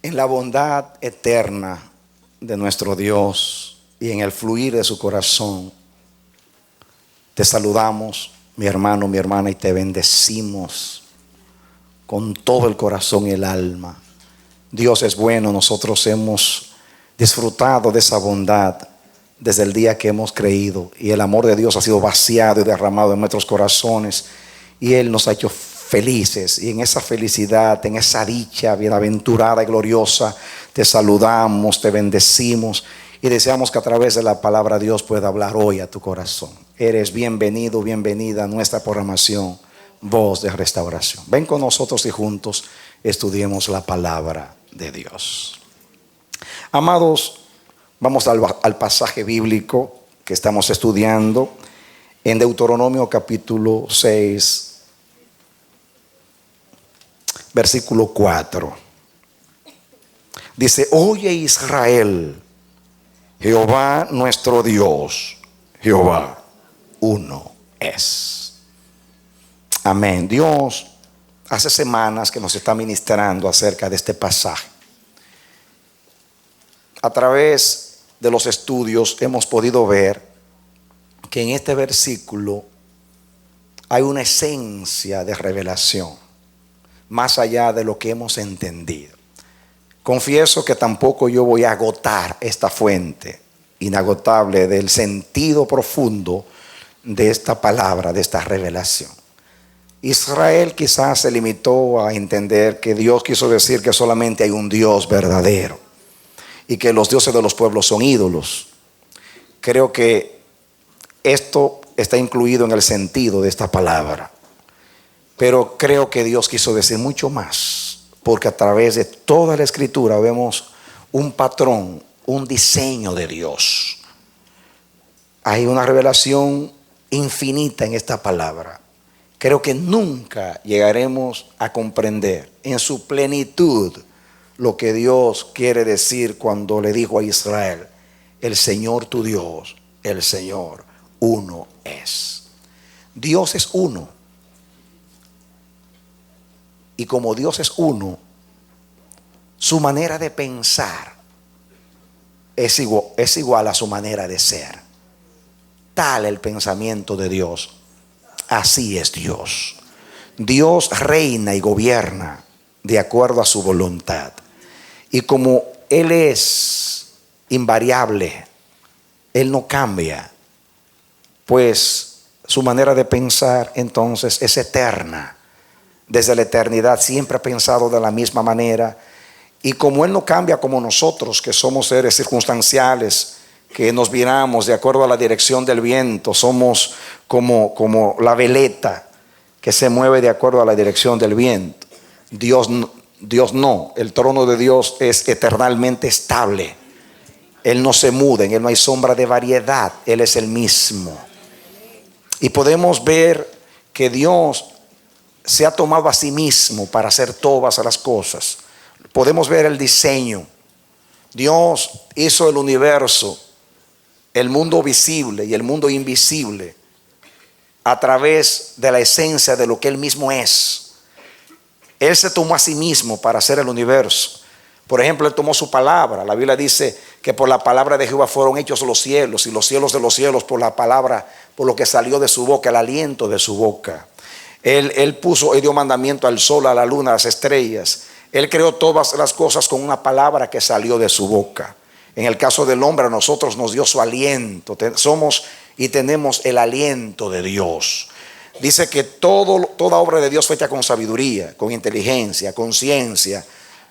En la bondad eterna de nuestro Dios y en el fluir de su corazón, te saludamos, mi hermano, mi hermana, y te bendecimos con todo el corazón y el alma. Dios es bueno. Nosotros hemos disfrutado de esa bondad desde el día que hemos creído, y el amor de Dios ha sido vaciado y derramado en nuestros corazones, y Él nos ha hecho felices. Y en esa felicidad, en esa dicha bienaventurada y gloriosa, te saludamos, te bendecimos y deseamos que a través de la palabra Dios pueda hablar hoy a tu corazón. Eres bienvenido, bienvenida a nuestra programación Voz de Restauración. Ven con nosotros y juntos estudiemos la palabra de Dios. Amados, vamos al pasaje bíblico que estamos estudiando en Deuteronomio capítulo 6, versículo 4. Dice: oye Israel, Jehová nuestro Dios, Jehová uno es. Amén. Dios hace semanas que nos está ministrando acerca de este pasaje. A través de los estudios hemos podido ver que en este versículo hay una esencia de revelación más allá de lo que hemos entendido. Confieso que tampoco yo voy a agotar esta fuente inagotable del sentido profundo de esta palabra, de esta revelación. Israel quizás se limitó a entender que Dios quiso decir que solamente hay un Dios verdadero y que los dioses de los pueblos son ídolos. Creo que esto está incluido en el sentido de esta palabra, pero creo que Dios quiso decir mucho más, porque a través de toda la escritura vemos un patrón, un diseño de Dios. Hay una revelación infinita en esta palabra. Creo que nunca llegaremos a comprender en su plenitud lo que Dios quiere decir cuando le dijo a Israel: el Señor tu Dios, el Señor uno es. Dios es uno. Y como Dios es uno, su manera de pensar es igual a su manera de ser. Tal el pensamiento de Dios, así es Dios. Dios reina y gobierna de acuerdo a su voluntad. Y como Él es invariable, Él no cambia, pues su manera de pensar entonces es eterna. Desde la eternidad siempre ha pensado de la misma manera. Y como Él no cambia como nosotros, que somos seres circunstanciales, que nos viramos de acuerdo a la dirección del viento, somos como la veleta que se mueve de acuerdo a la dirección del viento. Dios no, el trono de Dios es eternamente estable. Él no se muda, en Él no hay sombra de variedad, Él es el mismo. Y podemos ver que Dios se ha tomado a sí mismo para hacer todas las cosas. Podemos ver el diseño. Dios hizo el universo, el mundo visible y el mundo invisible, a través de la esencia de lo que Él mismo es. Él se tomó a sí mismo para hacer el universo. Por ejemplo, Él tomó su palabra. La Biblia dice que por la palabra de Jehová fueron hechos los cielos, y los cielos de los cielos por la palabra, por lo que salió de su boca, el aliento de su boca. Él dio mandamiento al sol, a la luna, a las estrellas. Él creó todas las cosas con una palabra que salió de su boca. En el caso del hombre, a nosotros nos dio su aliento. Somos y tenemos el aliento de Dios. Dice que toda obra de Dios fue hecha con sabiduría, con inteligencia, con ciencia.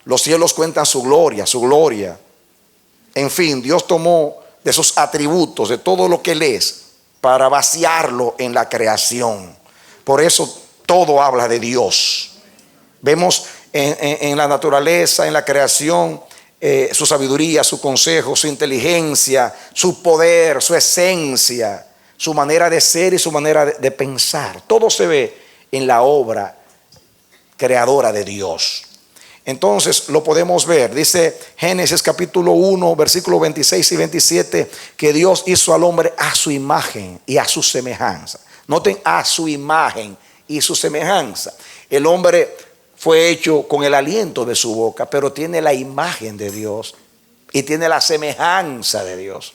Los cielos cuentan su gloria. En fin, Dios tomó de sus atributos, de todo lo que Él es, para vaciarlo en la creación. Por eso todo habla de Dios. Vemos en la naturaleza, en la creación, su sabiduría, su consejo, su inteligencia, su poder, su esencia, su manera de ser y su manera de pensar. Todo se ve en la obra creadora de Dios. Entonces lo podemos ver. Dice Génesis capítulo 1, versículos 26 y 27, que Dios hizo al hombre a su imagen y a su semejanza. Noten, a su imagen y su semejanza. El hombre fue hecho con el aliento de su boca, pero tiene la imagen de Dios y tiene la semejanza de Dios.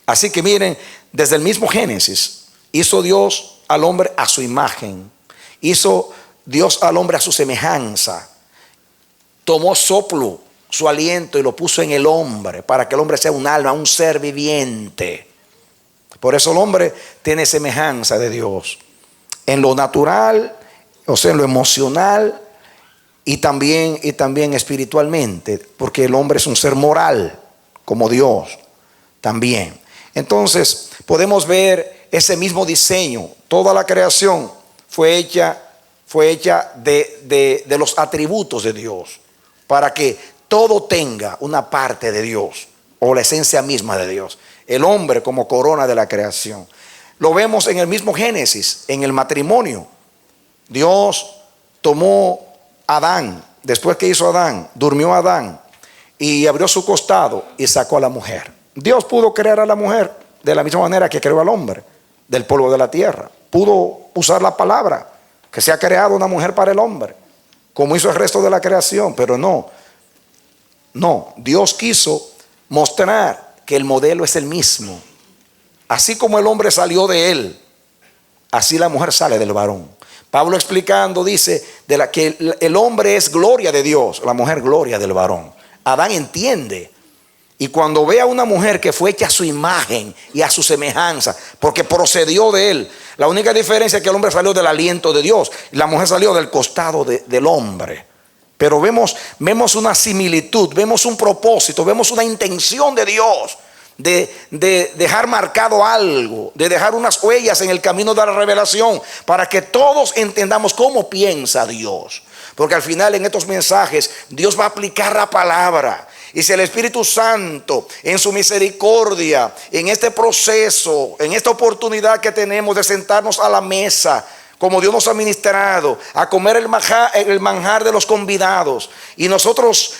Así que miren, desde el mismo Génesis, hizo Dios al hombre a su imagen, hizo Dios al hombre a su semejanza, tomó soplo, su aliento, y lo puso en el hombre para que el hombre sea un alma, un ser viviente. Por eso el hombre tiene semejanza de Dios en lo natural, o sea, en lo emocional y también espiritualmente, porque el hombre es un ser moral como Dios también. Entonces podemos ver ese mismo diseño. Toda la creación fue hecha de los atributos de Dios, para que todo tenga una parte de Dios o la esencia misma de Dios. El hombre como corona de la creación. Lo vemos en el mismo Génesis, en el matrimonio. Dios tomó a Adán, después que hizo Adán, durmió a Adán y abrió su costado y sacó a la mujer. Dios pudo crear a la mujer de la misma manera que creó al hombre, del polvo de la tierra. Pudo usar la palabra, que se ha creado una mujer para el hombre, como hizo el resto de la creación, pero no, Dios quiso mostrar que el modelo es el mismo. Así como el hombre salió de él, así la mujer sale del varón. Pablo explicando dice que el hombre es gloria de Dios, la mujer gloria del varón. Adán entiende, y cuando ve a una mujer que fue hecha a su imagen y a su semejanza, porque procedió de él, la única diferencia es que el hombre salió del aliento de Dios y la mujer salió del costado del hombre. Pero vemos una similitud, vemos un propósito, vemos una intención de Dios de dejar marcado algo, de dejar unas huellas en el camino de la revelación, para que todos entendamos cómo piensa Dios. Porque al final en estos mensajes Dios va a aplicar la palabra. Y si el Espíritu Santo en su misericordia, en este proceso, en esta oportunidad que tenemos de sentarnos a la mesa, como Dios nos ha ministrado, a comer el manjar de los convidados, y nosotros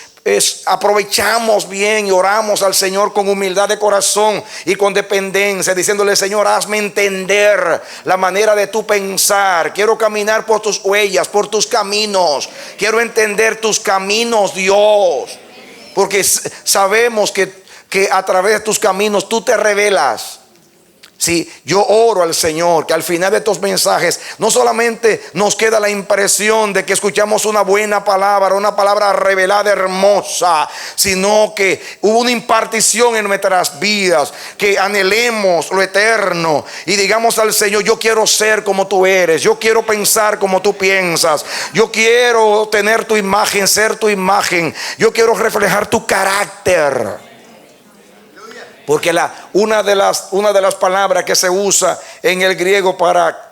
aprovechamos bien y oramos al Señor con humildad de corazón y con dependencia, diciéndole: Señor, hazme entender la manera de tu pensar. Quiero caminar por tus huellas, por tus caminos. Quiero entender tus caminos, Dios, porque sabemos que a través de tus caminos tú te revelas. Sí, yo oro al Señor que al final de estos mensajes no solamente nos queda la impresión de que escuchamos una buena palabra, una palabra revelada hermosa, sino que hubo una impartición en nuestras vidas, que anhelemos lo eterno y digamos al Señor: yo quiero ser como tú eres, yo quiero pensar como tú piensas, yo quiero tener tu imagen, ser tu imagen, yo quiero reflejar tu carácter. Porque una de las palabras que se usa en el griego para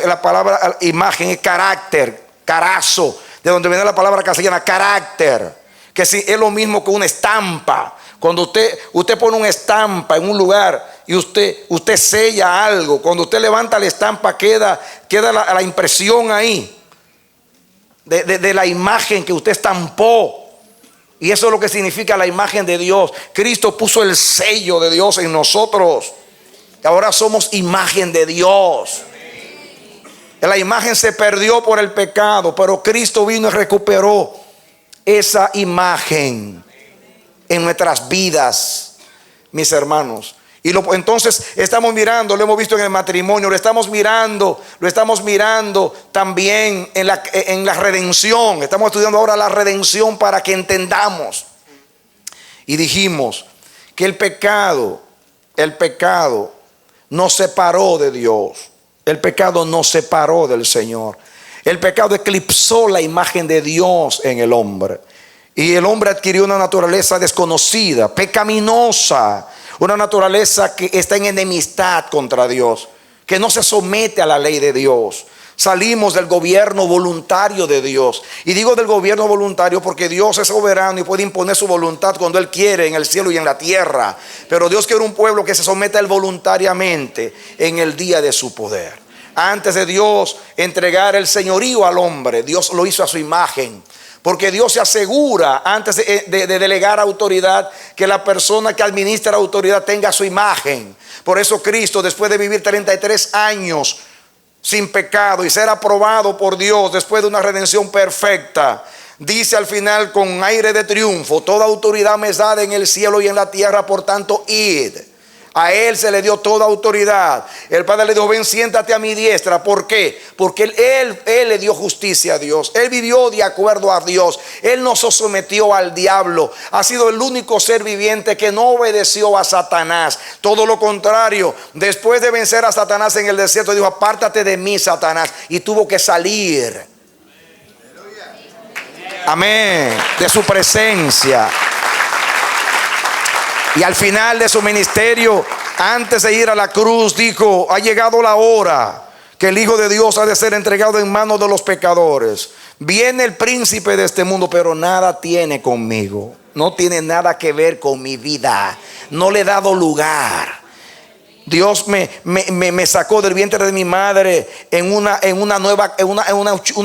la palabra imagen es carácter, carazo, de donde viene la palabra castellana carácter, que sí, es lo mismo que una estampa. Cuando usted pone una estampa en un lugar y usted sella algo, cuando usted levanta la estampa queda la impresión ahí de la imagen que usted estampó. Y eso es lo que significa la imagen de Dios. Cristo puso el sello de Dios en nosotros. Ahora somos imagen de Dios. La imagen se perdió por el pecado, pero Cristo vino y recuperó esa imagen en nuestras vidas, mis hermanos. Y entonces estamos mirando, lo hemos visto en el matrimonio, lo estamos mirando también en la redención. Estamos estudiando ahora la redención para que entendamos. Y dijimos que el pecado nos separó de Dios. El pecado nos separó del Señor. El pecado eclipsó la imagen de Dios en el hombre. Y el hombre adquirió una naturaleza desconocida, pecaminosa. Una naturaleza que está en enemistad contra Dios, que no se somete a la ley de Dios. Salimos del gobierno voluntario de Dios. Y digo del gobierno voluntario porque Dios es soberano y puede imponer su voluntad cuando Él quiere, en el cielo y en la tierra. Pero Dios quiere un pueblo que se someta a Él voluntariamente en el día de su poder. Antes de Dios entregar el señorío al hombre, Dios lo hizo a su imagen. Porque Dios se asegura antes de delegar autoridad que la persona que administra la autoridad tenga su imagen. Por eso Cristo, después de vivir 33 años sin pecado y ser aprobado por Dios después de una redención perfecta. Dice al final con aire de triunfo: toda autoridad me es dada en el cielo y en la tierra, por tanto id. A Él se le dio toda autoridad. El Padre le dijo: ven, siéntate a mi diestra. ¿Por qué? Porque él le dio justicia a Dios. Él vivió de acuerdo a Dios. Él no se sometió al diablo. Ha sido el único ser viviente que no obedeció a Satanás. Todo lo contrario. Después de vencer a Satanás en el desierto, dijo: apártate de mí, Satanás. Y tuvo que salir. Amén. De su presencia. Y al final de su ministerio, antes de ir a la cruz, dijo: ha llegado la hora que el Hijo de Dios ha de ser entregado en manos de los pecadores. Viene el príncipe de este mundo, pero nada tiene conmigo. No tiene nada que ver con mi vida. No le he dado lugar. Dios me sacó del vientre de mi madre en una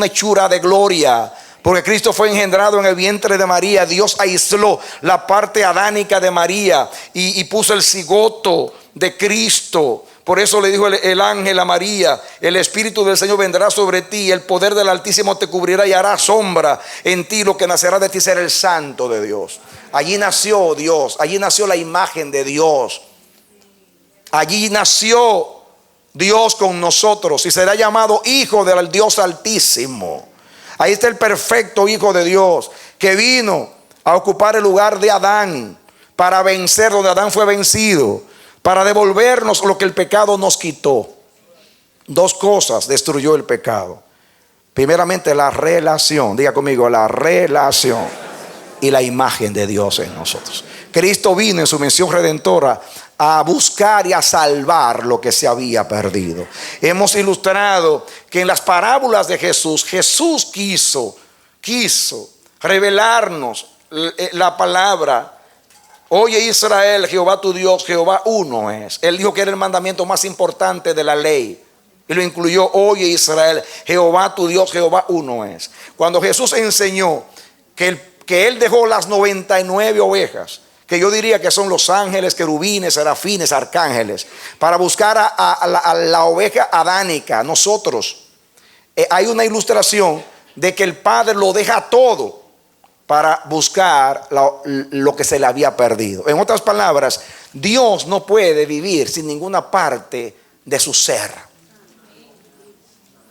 hechura de gloria. Porque Cristo fue engendrado en el vientre de María. Dios aisló la parte adánica de María y puso el cigoto de Cristo. Por eso le dijo el ángel a María: el Espíritu del Señor vendrá sobre ti, el poder del Altísimo te cubrirá y hará sombra en ti. Lo que nacerá de ti será el Santo de Dios. Allí nació Dios, allí nació la imagen de Dios. Allí nació Dios con nosotros y será llamado Hijo del Dios Altísimo. Ahí está el perfecto Hijo de Dios, que vino a ocupar el lugar de Adán, para vencer donde Adán fue vencido, para devolvernos lo que el pecado nos quitó. Dos cosas destruyó el pecado. Primeramente, la relación. Diga conmigo: la relación. Y la imagen de Dios en nosotros. Cristo vino en su misión redentora a buscar y a salvar lo que se había perdido. Hemos ilustrado que en las parábolas de Jesús quiso revelarnos la palabra: oye Israel, Jehová tu Dios, Jehová uno es. Él dijo que era el mandamiento más importante de la ley y lo incluyó: oye Israel, Jehová tu Dios, Jehová uno es. Cuando Jesús enseñó que Él dejó las 99 ovejas, que yo diría que son los ángeles, querubines, serafines, arcángeles, para buscar a la oveja adánica, nosotros. Hay una ilustración de que el Padre lo deja todo para buscar lo que se le había perdido. En otras palabras, Dios no puede vivir sin ninguna parte de su ser.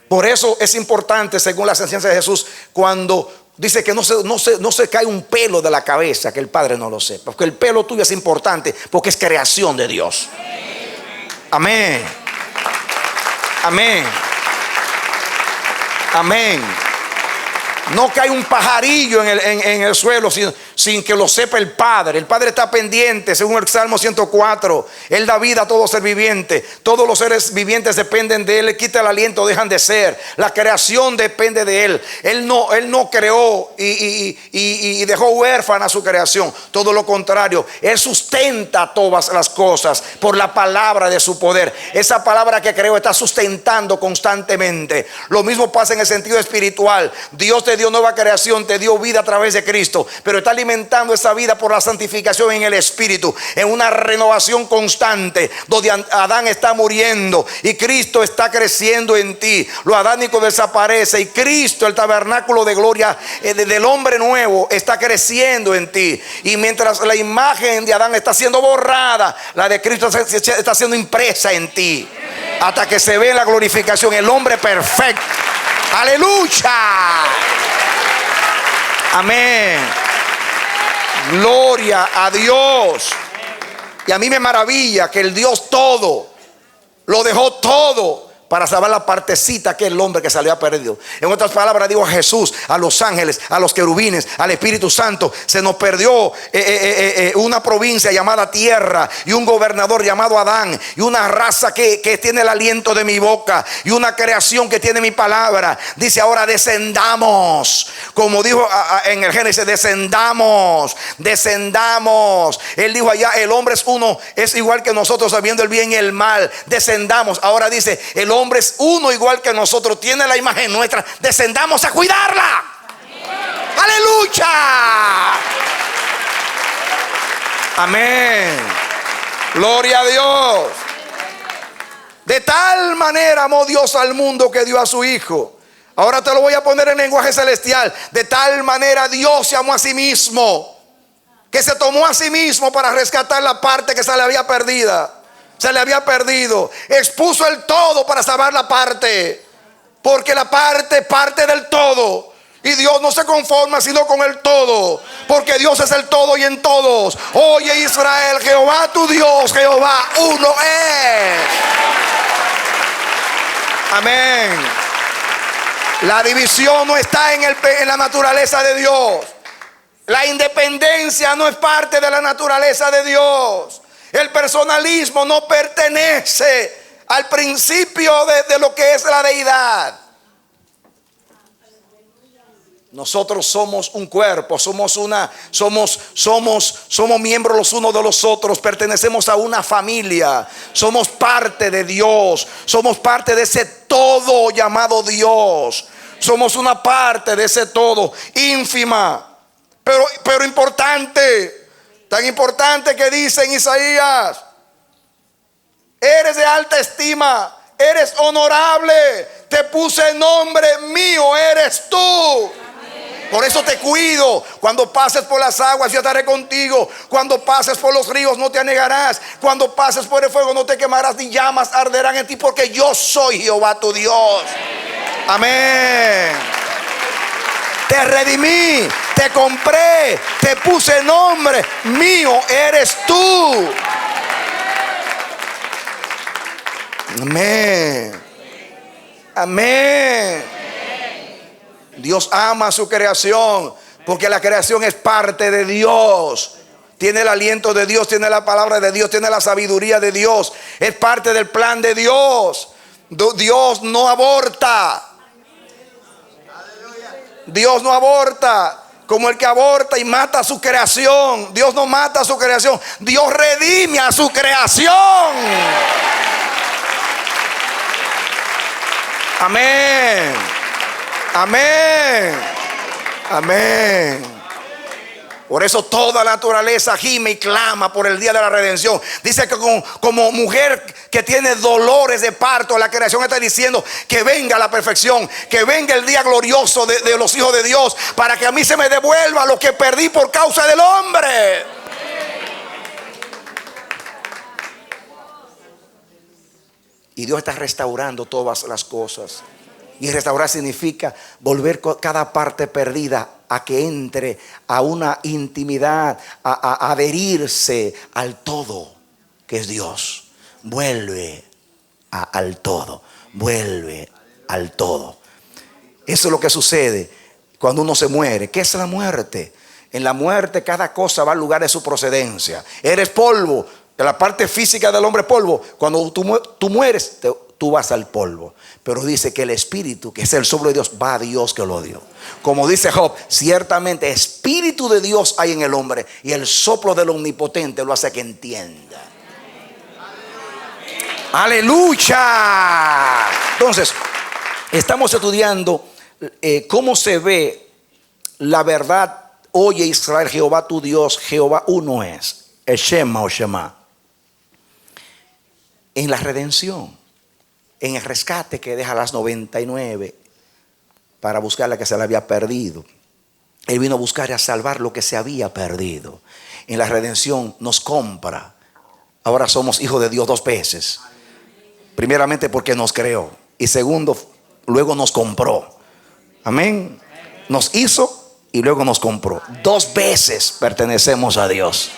Por eso es importante, según las enseñanzas de Jesús, cuando dice que no se cae un pelo de la cabeza, que el Padre no lo sepa. Porque el pelo tuyo es importante, porque es creación de Dios. Amén. Amén. Amén. No cae un pajarillo en el suelo sin que lo sepa el Padre. El Padre está pendiente, según el Salmo 104. Él da vida a todo ser viviente. Todos los seres vivientes dependen de Él. Le quita el aliento, dejan de ser. La creación depende de Él. Él no creó y dejó huérfana su creación. Todo lo contrario, Él sustenta todas las cosas por la palabra de su poder. Esa palabra que creó está sustentando constantemente. Lo mismo pasa en el sentido espiritual. Dios te dio nueva creación, te dio vida a través de Cristo, pero está alimentando esa vida por la santificación en el Espíritu, en una renovación constante, donde Adán está muriendo y Cristo está creciendo en ti. Lo adánico desaparece y Cristo, el tabernáculo de gloria del hombre nuevo, está creciendo en ti. Y mientras la imagen de Adán está siendo borrada, la de Cristo está siendo impresa en ti, hasta que se ve la glorificación, el hombre perfecto. Aleluya. Amén. Gloria a Dios. Y a mí me maravilla que el Dios todo lo dejó todo para salvar la partecita que el hombre que se había perdido. En otras palabras, digo, a Jesús, a los ángeles, a los querubines, al Espíritu Santo, se nos perdió una provincia llamada tierra, y un gobernador llamado Adán, y una raza que tiene el aliento de mi boca, y una creación que tiene mi palabra. Dice: ahora descendamos, como dijo en el Génesis, descendamos. Él dijo allá: el hombre es uno, es igual que nosotros, sabiendo el bien y el mal. Descendamos. Ahora dice: el hombre es uno igual que nosotros, tiene la imagen nuestra, descendamos a cuidarla. Aleluya. Amén. Gloria a Dios. De tal manera amó Dios al mundo que dio a su Hijo. Ahora te lo voy a poner en lenguaje celestial. De tal manera Dios se amó a sí mismo, que se tomó a sí mismo para rescatar la parte que se le había perdida. Se le había perdido. Expuso el todo para salvar la parte. Porque la parte del todo. Y Dios no se conforma sino con el todo. Porque Dios es el todo y en todos. Oye Israel, Jehová tu Dios, Jehová uno es. Amén. La división no está en la naturaleza de Dios. La independencia no es parte de la naturaleza de Dios. El personalismo no pertenece al principio de lo que es la deidad. Nosotros somos un cuerpo, somos miembros los unos de los otros, pertenecemos a una familia, somos parte de Dios, somos parte de ese todo llamado Dios, somos una parte de ese todo ínfima, pero importante, tan importante que dice en Isaías: eres de alta estima, eres honorable, te puse nombre, mío eres tú. Por eso te cuido. Cuando pases por las aguas yo estaré contigo. Cuando pases por los ríos no te anegarás. Cuando pases por el fuego no te quemarás, ni llamas arderán en ti, porque yo soy Jehová tu Dios. Amén. Te redimí, te compré, te puse nombre, mío eres tú. Amén. Amén. Dios ama su creación, porque la creación es parte de Dios. Tiene el aliento de Dios, tiene la palabra de Dios, tiene la sabiduría de Dios. Es parte del plan de Dios. Dios no aborta. Dios no aborta como el que aborta y mata a su creación. Dios no mata a su creación. Dios redime a su creación. Amén. Amén. Amén. Por eso toda la naturaleza gime y clama por el día de la redención. Dice que como mujer que tiene dolores de parto, la creación está diciendo que venga la perfección, que venga el día glorioso de los hijos de Dios, para que a mí se me devuelva lo que perdí por causa del hombre. Y Dios está restaurando todas las cosas. Y restaurar significa volver cada parte perdida a que entre a una intimidad, a adherirse al todo que es Dios. Vuelve al todo, vuelve al todo. Eso es lo que sucede cuando uno se muere. ¿Qué es la muerte? En la muerte cada cosa va al lugar de su procedencia. Eres polvo. En la parte física del hombre polvo. Cuando tú mueres, tú vas al polvo. Pero dice que el espíritu, que es el soplo de Dios, va a Dios que lo dio. Como dice Job, ciertamente espíritu de Dios hay en el hombre, y el soplo del omnipotente lo hace que entienda. ¡Aleluya! Entonces, estamos estudiando cómo se ve la verdad. Oye Israel, Jehová tu Dios, Jehová uno es. El Shema o Shema. En la redención, en el rescate que deja las 99 para buscar la que se le había perdido. Él vino a buscar y a salvar lo que se había perdido. En la redención nos compra. Ahora somos hijos de Dios dos veces. Primeramente porque nos creó, y segundo, luego nos compró. Amén. Nos hizo y luego nos compró. Dos veces pertenecemos a Dios.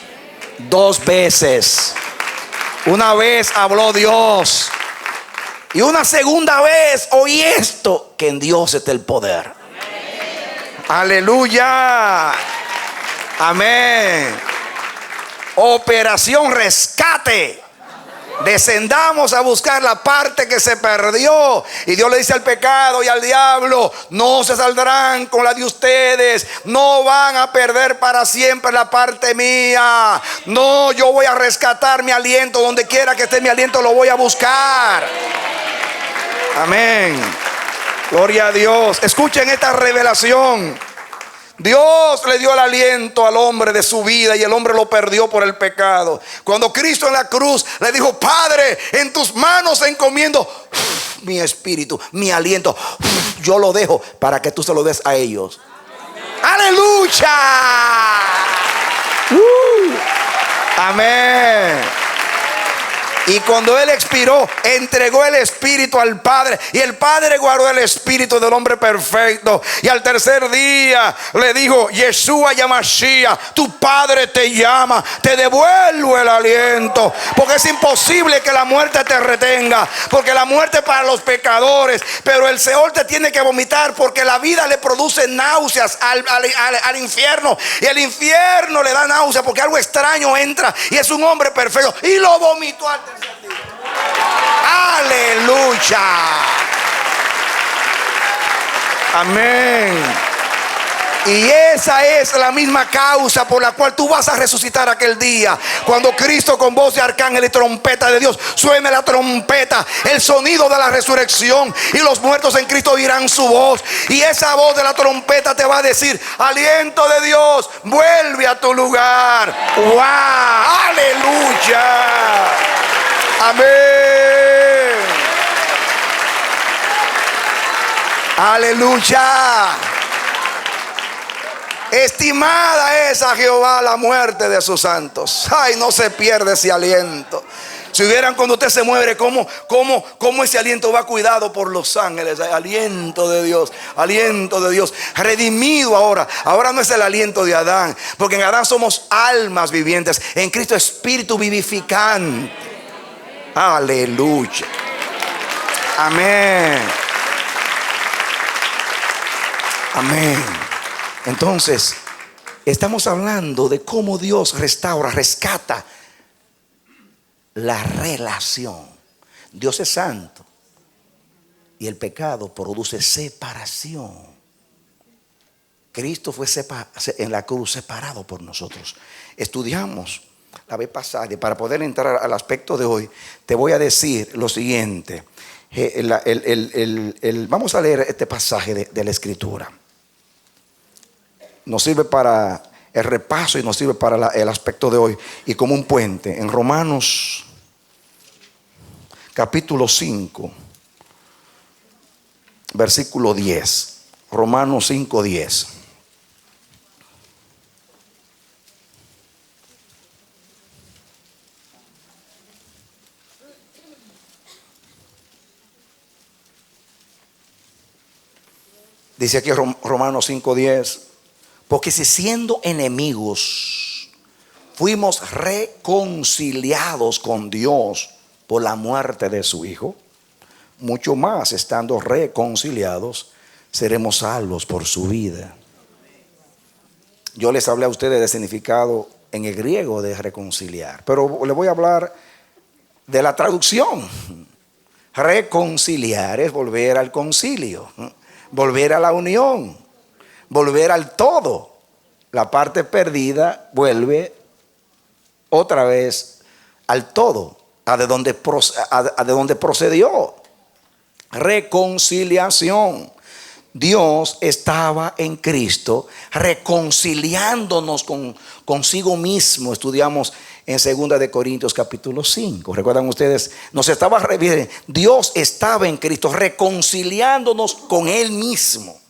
Dos veces. Una vez habló Dios, y una segunda vez oí esto, que en Dios está el poder. Aleluya. Amén. Operación rescate. Descendamos a buscar la parte que se perdió. Y Dios le dice al pecado y al diablo: no se saldrán con la de ustedes. No van a perder para siempre la parte mía. No, yo voy a rescatar mi aliento. Donde quiera que esté mi aliento, lo voy a buscar. Amén. Gloria a Dios. Escuchen esta revelación. Dios le dio el aliento al hombre de su vida y el hombre lo perdió por el pecado. Cuando Cristo en la cruz le dijo: Padre, en tus manos encomiendo mi espíritu, mi aliento, yo lo dejo para que tú se lo des a ellos. ¡Aleluya! Amén. Y cuando él expiró, entregó el espíritu al Padre, y el Padre guardó el espíritu del hombre perfecto. Y al tercer día le dijo: Yeshua Yamashiach, tu Padre te llama, te devuelvo el aliento. Porque es imposible que la muerte te retenga, porque la muerte es para los pecadores, pero el Seol te tiene que vomitar, porque la vida le produce náuseas al infierno, y el infierno le da náuseas porque algo extraño entra, y es un hombre perfecto, y lo vomitó al tercer día. Aleluya. Amén. Y esa es la misma causa por la cual tú vas a resucitar aquel día, cuando Cristo con voz de arcángel y trompeta de Dios suene la trompeta, el sonido de la resurrección, y los muertos en Cristo oirán su voz, y esa voz de la trompeta te va a decir: aliento de Dios, vuelve a tu lugar. ¡Wow! ¡Aleluya! Amén. Aleluya. Estimada es a Jehová la muerte de sus santos. Ay, no se pierde ese aliento. Si vieran cuando usted se muere, cómo ese aliento va cuidado por los ángeles. Aliento de Dios, aliento de Dios. Redimido ahora. Ahora no es el aliento de Adán, porque en Adán somos almas vivientes. En Cristo espíritu vivificante. Aleluya. Amén. Amén. Entonces, estamos hablando de cómo Dios restaura, rescata la relación. Dios es santo y el pecado produce separación. Cristo fue en la cruz separado por nosotros. Estudiamos la vez pasada, y para poder entrar al aspecto de hoy, te voy a decir lo siguiente. Vamos a leer este pasaje de la Escritura. Nos sirve para el repaso y nos sirve para el aspecto de hoy, y como un puente. En Romanos capítulo 5, versículo 10. Romanos 5, 10. Dice aquí Romanos 5:10: porque si siendo enemigos fuimos reconciliados con Dios por la muerte de su Hijo, mucho más estando reconciliados seremos salvos por su vida. Yo les hablé a ustedes del significado en el griego de reconciliar, pero les voy a hablar de la traducción. Reconciliar es volver al concilio, volver a la unión, volver al todo. La parte perdida vuelve otra vez al todo, a de donde procedió. Reconciliación. Dios estaba en Cristo reconciliándonos consigo mismo. Estudiamos en 2 de Corintios capítulo 5. ¿Recuerdan ustedes? Dios estaba en Cristo reconciliándonos con Él mismo,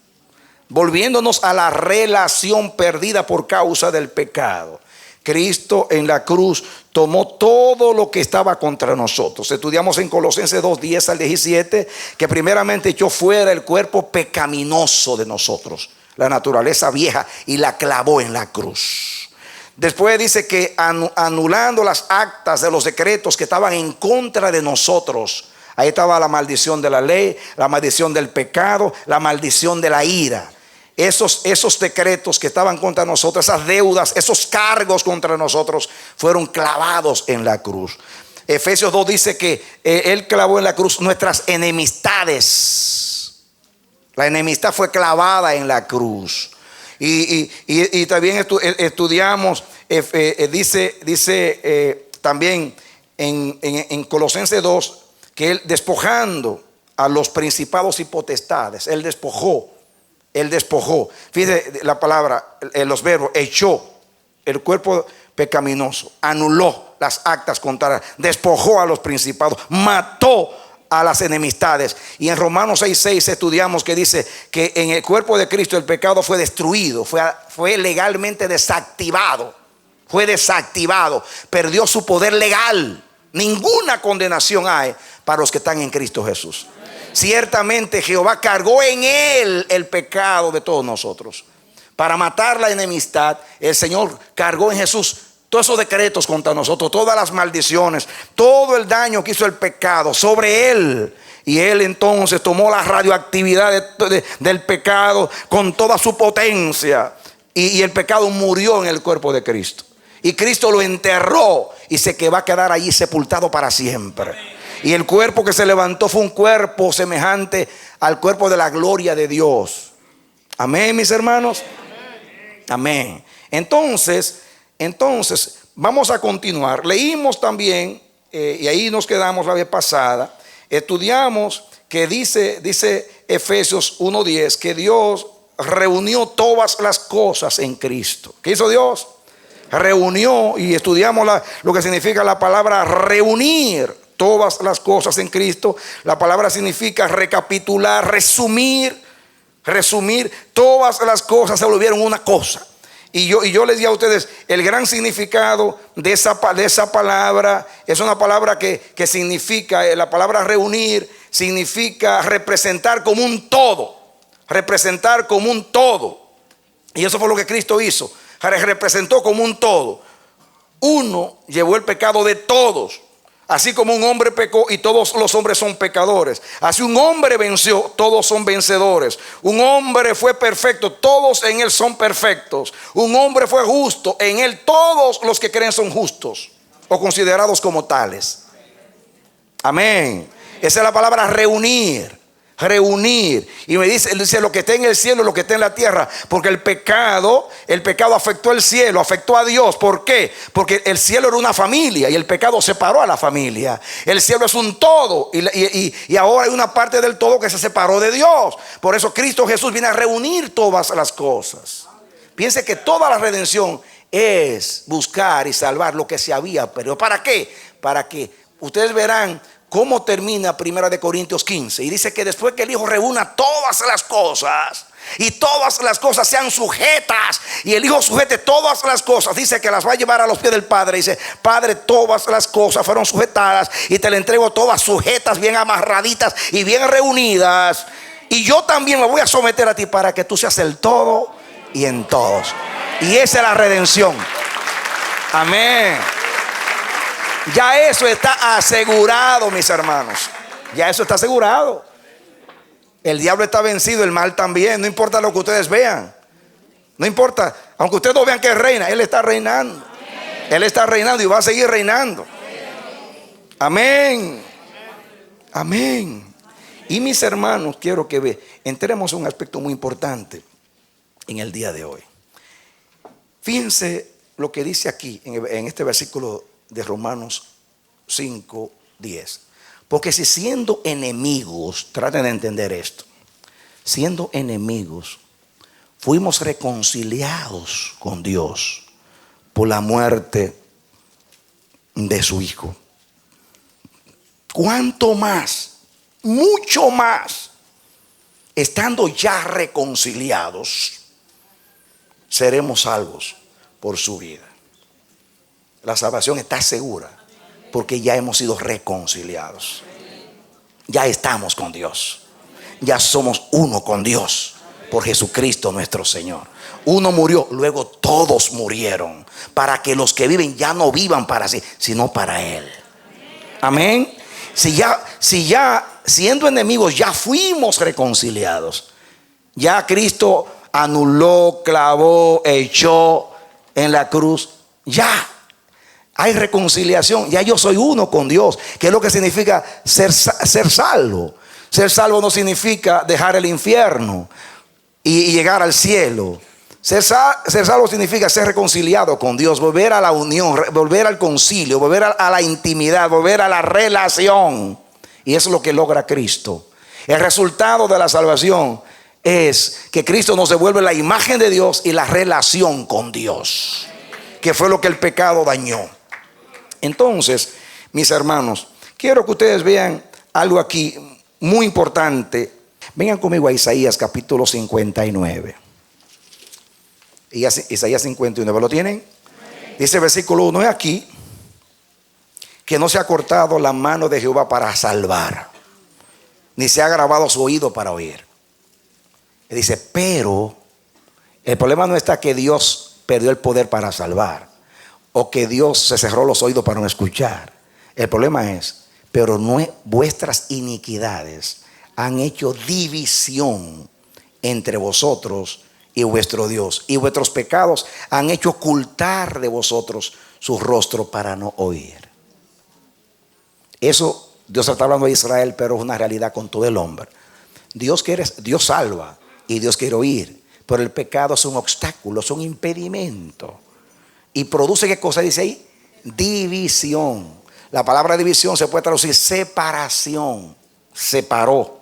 volviéndonos a la relación perdida por causa del pecado. Cristo en la cruz tomó todo lo que estaba contra nosotros. Estudiamos en Colosenses 2, 10 al 17, que primeramente echó fuera el cuerpo pecaminoso de nosotros, la naturaleza vieja, y la clavó en la cruz. Después dice que anulando las actas de los decretos que estaban en contra de nosotros. Ahí estaba la maldición de la ley, la maldición del pecado, la maldición de la ira. Esos decretos que estaban contra nosotros, esas deudas, esos cargos contra nosotros, fueron clavados en la cruz. Efesios 2 dice que Él clavó en la cruz nuestras enemistades. La enemistad fue clavada en la cruz. Y también estudiamos, dice también en Colosenses 2, que Él, despojando a los principados y potestades, Él despojó Él despojó. Fíjese la palabra, los verbos: echó el cuerpo pecaminoso, anuló las actas contrarias, despojó a los principados, mató a las enemistades. Y en Romanos 6:6 estudiamos que dice que en el cuerpo de Cristo el pecado fue destruido, fue legalmente desactivado. Fue desactivado, perdió su poder legal. Ninguna condenación hay para los que están en Cristo Jesús. Ciertamente Jehová cargó en él el pecado de todos nosotros. Para matar la enemistad, el Señor cargó en Jesús todos esos decretos contra nosotros, todas las maldiciones, todo el daño que hizo el pecado sobre él. Y él entonces tomó la radioactividad del pecado con toda su potencia. Y el pecado murió en el cuerpo de Cristo. Y Cristo lo enterró y va a quedar allí sepultado para siempre. Y el cuerpo que se levantó fue un cuerpo semejante al cuerpo de la gloria de Dios. Amén, mis hermanos. Amén. Entonces vamos a continuar. Leímos también, y ahí nos quedamos la vez pasada. Estudiamos que dice Efesios 1:10 que Dios reunió todas las cosas en Cristo. ¿Qué hizo Dios? Reunió, y estudiamos lo que significa la palabra reunir todas las cosas en Cristo. La palabra significa recapitular, resumir. Todas las cosas se volvieron una cosa. Y yo les di a ustedes el gran significado de esa palabra. Es una palabra que significa, la palabra reunir significa representar como un todo. Representar como un todo. Y eso fue lo que Cristo hizo. Representó como un todo. Uno llevó el pecado de todos. Así como un hombre pecó y todos los hombres son pecadores, así un hombre venció, todos son vencedores. Un hombre fue perfecto, todos en él son perfectos. Un hombre fue justo, en él todos los que creen son justos o considerados como tales. Amén. Esa es la palabra reunir. Y me dice lo que está en el cielo, lo que está en la tierra. Porque el pecado afectó el cielo, afectó a Dios. ¿Por qué? Porque el cielo era una familia y el pecado separó a la familia. El cielo es un todo y ahora hay una parte del todo que se separó de Dios. Por eso Cristo Jesús viene a reunir todas las cosas. Piense que toda la redención es buscar y salvar lo que se había perdido. ¿Para qué? Para que ustedes verán cómo termina 1 Corintios 15. Y dice que después que el Hijo reúna todas las cosas y todas las cosas sean sujetas, y el Hijo sujete todas las cosas, dice que las va a llevar a los pies del Padre. Dice: Padre, todas las cosas fueron sujetadas y te las entrego todas sujetas, bien amarraditas y bien reunidas. Y yo también me voy a someter a ti para que tú seas el todo y en todos. Y esa es la redención. Amén. Ya eso está asegurado, mis hermanos. Ya eso está asegurado. El diablo está vencido, el mal también. No importa lo que ustedes vean. No importa, aunque ustedes no vean que reina, Él está reinando. Él está reinando y va a seguir reinando. Amén. Amén. Y mis hermanos, quiero que entremos en un aspecto muy importante en el día de hoy. Fíjense lo que dice aquí en este versículo de Romanos 5:10. Porque si siendo enemigos, traten de entender esto, siendo enemigos, fuimos reconciliados con Dios por la muerte de su Hijo, ¿cuánto más, mucho más, estando ya reconciliados, seremos salvos por su vida? La salvación está segura porque ya hemos sido reconciliados. Ya estamos con Dios. Ya somos uno con Dios por Jesucristo nuestro Señor. Uno murió, luego todos murieron, para que los que viven ya no vivan para sí, sino para Él. Amén. Si ya siendo enemigos ya fuimos reconciliados, ya Cristo anuló, clavó, echó en la cruz, ya hay reconciliación. Ya yo soy uno con Dios. ¿Qué es lo que significa ser salvo? Ser salvo no significa dejar el infierno y llegar al cielo. Ser salvo significa ser reconciliado con Dios, volver a la unión, volver al concilio, volver a la intimidad, volver a la relación. Y eso es lo que logra Cristo. El resultado de la salvación es que Cristo nos devuelve la imagen de Dios y la relación con Dios, que fue lo que el pecado dañó. Entonces, mis hermanos, quiero que ustedes vean algo aquí muy importante. Vengan conmigo a Isaías capítulo 59. Isaías 59, ¿lo tienen? Dice el versículo 1, es aquí que no se ha cortado la mano de Jehová para salvar, ni se ha agravado su oído para oír. Y dice, pero el problema no está que Dios perdió el poder para salvar, o que Dios se cerró los oídos para no escuchar. El problema es, pero no, vuestras iniquidades han hecho división entre vosotros y vuestro Dios, y vuestros pecados han hecho ocultar de vosotros su rostro para no oír. Eso Dios está hablando de Israel, pero es una realidad con todo el hombre. Dios salva y Dios quiere oír, pero el pecado es un obstáculo, es un impedimento, y produce, ¿qué cosa dice ahí? División. La palabra división se puede traducir separación. Separó.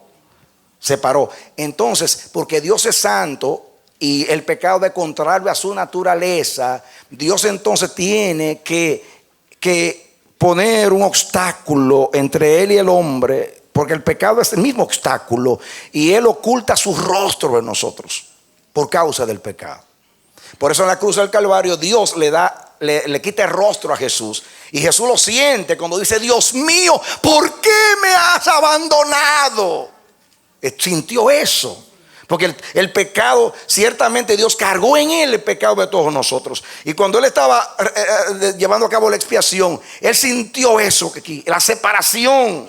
Entonces, porque Dios es santo y el pecado es contrario a su naturaleza, Dios entonces tiene que poner un obstáculo entre él y el hombre, porque el pecado es el mismo obstáculo y él oculta su rostro de nosotros por causa del pecado. Por eso en la cruz del Calvario Dios le quita el rostro a Jesús, y Jesús lo siente cuando dice, Dios mío, ¿por qué me has abandonado? Sintió eso, porque el pecado, ciertamente Dios cargó en él el pecado de todos nosotros, y cuando él estaba llevando a cabo la expiación, él sintió eso aquí, la separación.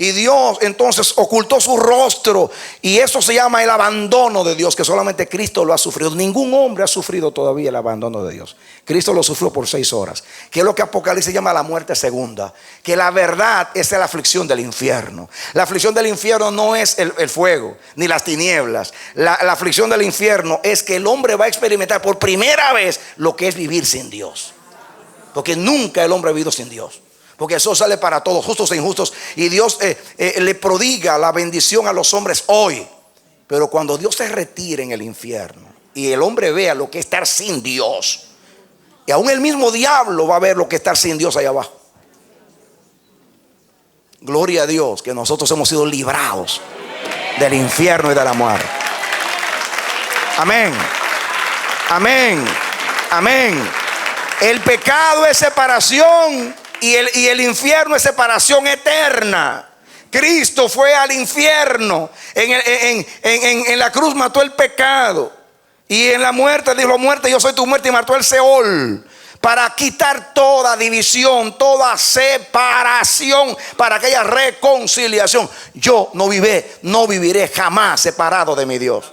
Y Dios entonces ocultó su rostro, y eso se llama el abandono de Dios, que solamente Cristo lo ha sufrido. Ningún hombre ha sufrido todavía el abandono de Dios. Cristo lo sufrió por 6 horas, que es lo que Apocalipsis llama la muerte segunda, que la verdad es la aflicción del infierno. La aflicción del infierno no es el fuego ni las tinieblas. La aflicción del infierno es que el hombre va a experimentar por primera vez lo que es vivir sin Dios, porque nunca el hombre ha vivido sin Dios. Porque eso sale para todos, justos e injustos. Y Dios le prodiga la bendición a los hombres hoy. Pero cuando Dios se retire en el infierno y el hombre vea lo que es estar sin Dios, y aún el mismo diablo va a ver lo que es estar sin Dios allá abajo. Gloria a Dios que nosotros hemos sido librados del infierno y de la muerte. Amén. Amén. Amén. El pecado es separación. Y el infierno es separación eterna. Cristo fue al infierno. En la cruz mató el pecado. Y en la muerte dijo, muerte, yo soy tu muerte, y mató el Seol. Para quitar toda división, toda separación, para que haya reconciliación. Yo no viviré jamás separado de mi Dios.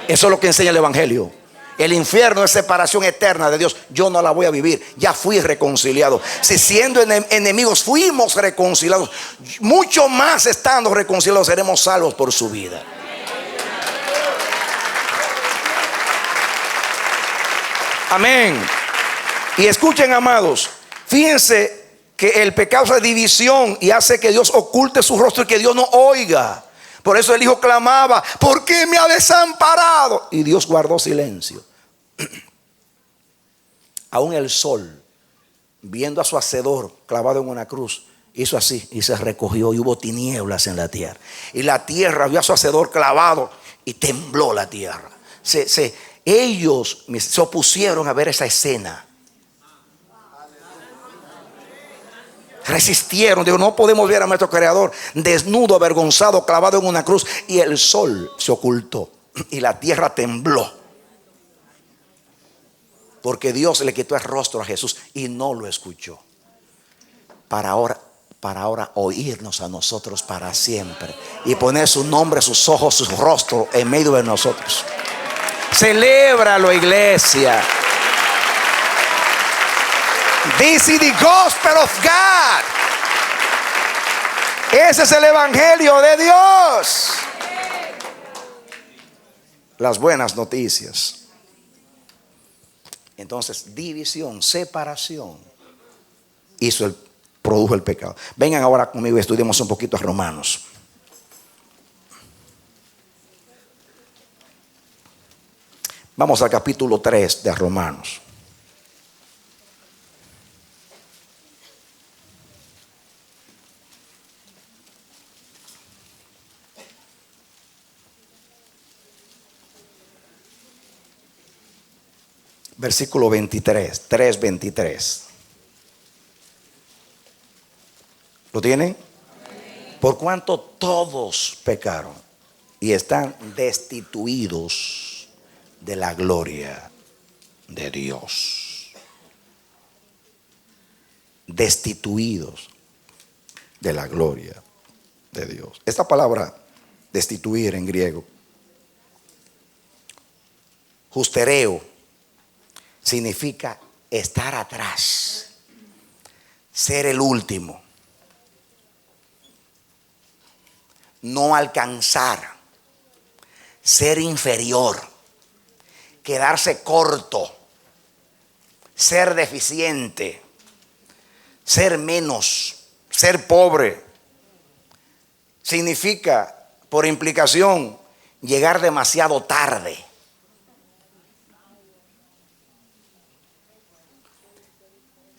Eso es lo que enseña el Evangelio. El infierno es separación eterna de Dios. Yo no la voy a vivir. Ya fui reconciliado. Si siendo enemigos fuimos reconciliados, mucho más estando reconciliados seremos salvos por su vida. Amén. Y escuchen, amados, fíjense que el pecado es división y hace que Dios oculte su rostro y que Dios no oiga. Por eso el hijo clamaba, ¿por qué me ha desamparado? Y Dios guardó silencio. Aún el sol, viendo a su hacedor clavado en una cruz, hizo así y se recogió, y hubo tinieblas en la tierra. Y la tierra vio a su hacedor clavado y tembló la tierra. Ellos se opusieron a ver esa escena. Resistieron, digo, no podemos ver a nuestro Creador desnudo, avergonzado, clavado en una cruz. Y el sol se ocultó y la tierra tembló, porque Dios le quitó el rostro a Jesús y no lo escuchó. Para ahora oírnos a nosotros para siempre y poner su nombre, sus ojos, su rostro en medio de nosotros. Celébralo, iglesia. This is the gospel of God. Ese es el evangelio de Dios. Las buenas noticias. Entonces, división, separación produjo el pecado. Vengan ahora conmigo y estudiemos un poquito a Romanos. Vamos al capítulo 3 de Romanos. Versículo 23, 3:23. ¿Lo tienen? Por cuanto todos pecaron y están destituidos de la gloria de Dios. Destituidos de la gloria de Dios. Esta palabra destituir en griego, justereo, significa estar atrás, ser el último, no alcanzar, ser inferior, quedarse corto, ser deficiente, ser menos, ser pobre. Significa, por implicación, llegar demasiado tarde.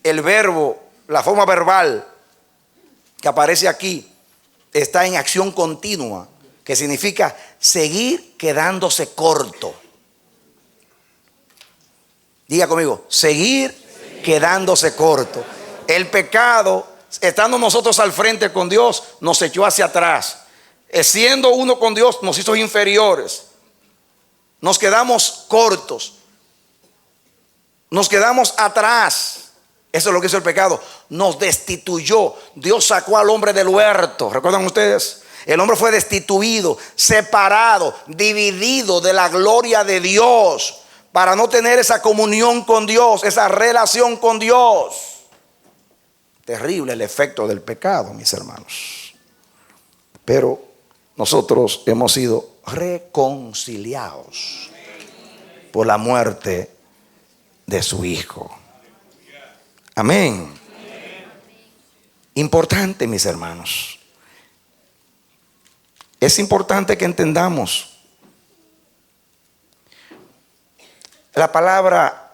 El verbo, la forma verbal que aparece aquí, está en acción continua, que significa seguir quedándose corto. Diga conmigo, seguir quedándose corto. El pecado, estando nosotros al frente con Dios, nos echó hacia atrás. Siendo uno con Dios, nos hizo inferiores. Nos quedamos cortos. Nos quedamos atrás. Eso es lo que hizo el pecado. Nos destituyó. Dios sacó al hombre del huerto. ¿Recuerdan ustedes? El hombre fue destituido, separado, dividido de la gloria de Dios, para no tener esa comunión con Dios, esa relación con Dios. Terrible el efecto del pecado, mis hermanos. Pero nosotros hemos sido reconciliados por la muerte de su Hijo. Amén. Importante, mis hermanos. Es importante que entendamos la palabra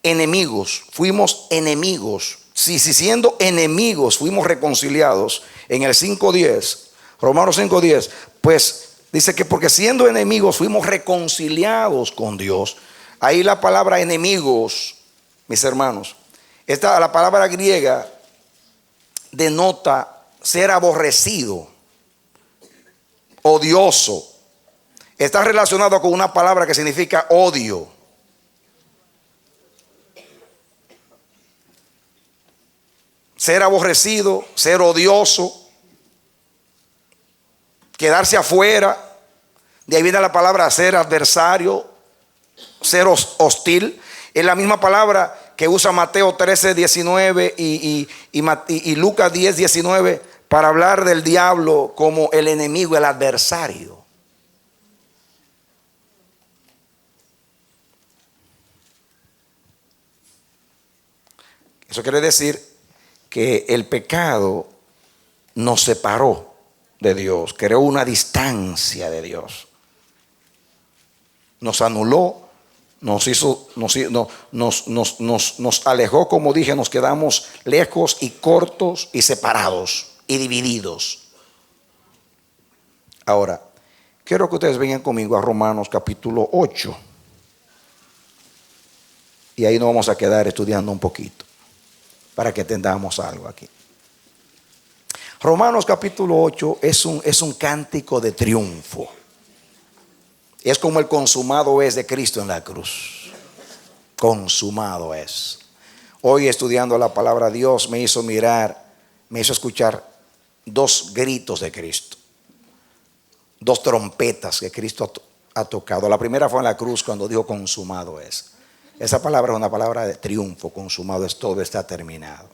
enemigos. Fuimos enemigos. Si siendo enemigos fuimos reconciliados, en el 5:10, Romanos 5:10, pues dice que porque siendo enemigos fuimos reconciliados con Dios. Ahí la palabra enemigos, mis hermanos, la palabra griega denota ser aborrecido, odioso. Está relacionado con una palabra que significa odio. Ser aborrecido, ser odioso, quedarse afuera. De ahí viene la palabra ser adversario, ser hostil. Es la misma palabra que usa Mateo 13:19 y Lucas 10:19 para hablar del diablo como el enemigo, el adversario. Eso quiere decir que el pecado nos separó de Dios, creó una distancia de Dios, nos anuló. Nos alejó, como dije, nos quedamos lejos y cortos y separados y divididos. Ahora, quiero que ustedes vengan conmigo a Romanos capítulo 8. Y ahí nos vamos a quedar estudiando un poquito, para que entendamos algo aquí. Romanos capítulo 8 es un cántico de triunfo. Es como el consumado es de Cristo en la cruz. Consumado es. Hoy estudiando la palabra de Dios me hizo escuchar dos gritos de Cristo. Dos trompetas que Cristo ha tocado. La primera fue en la cruz cuando dijo consumado es. Esa palabra es una palabra de triunfo. Consumado es, todo está terminado.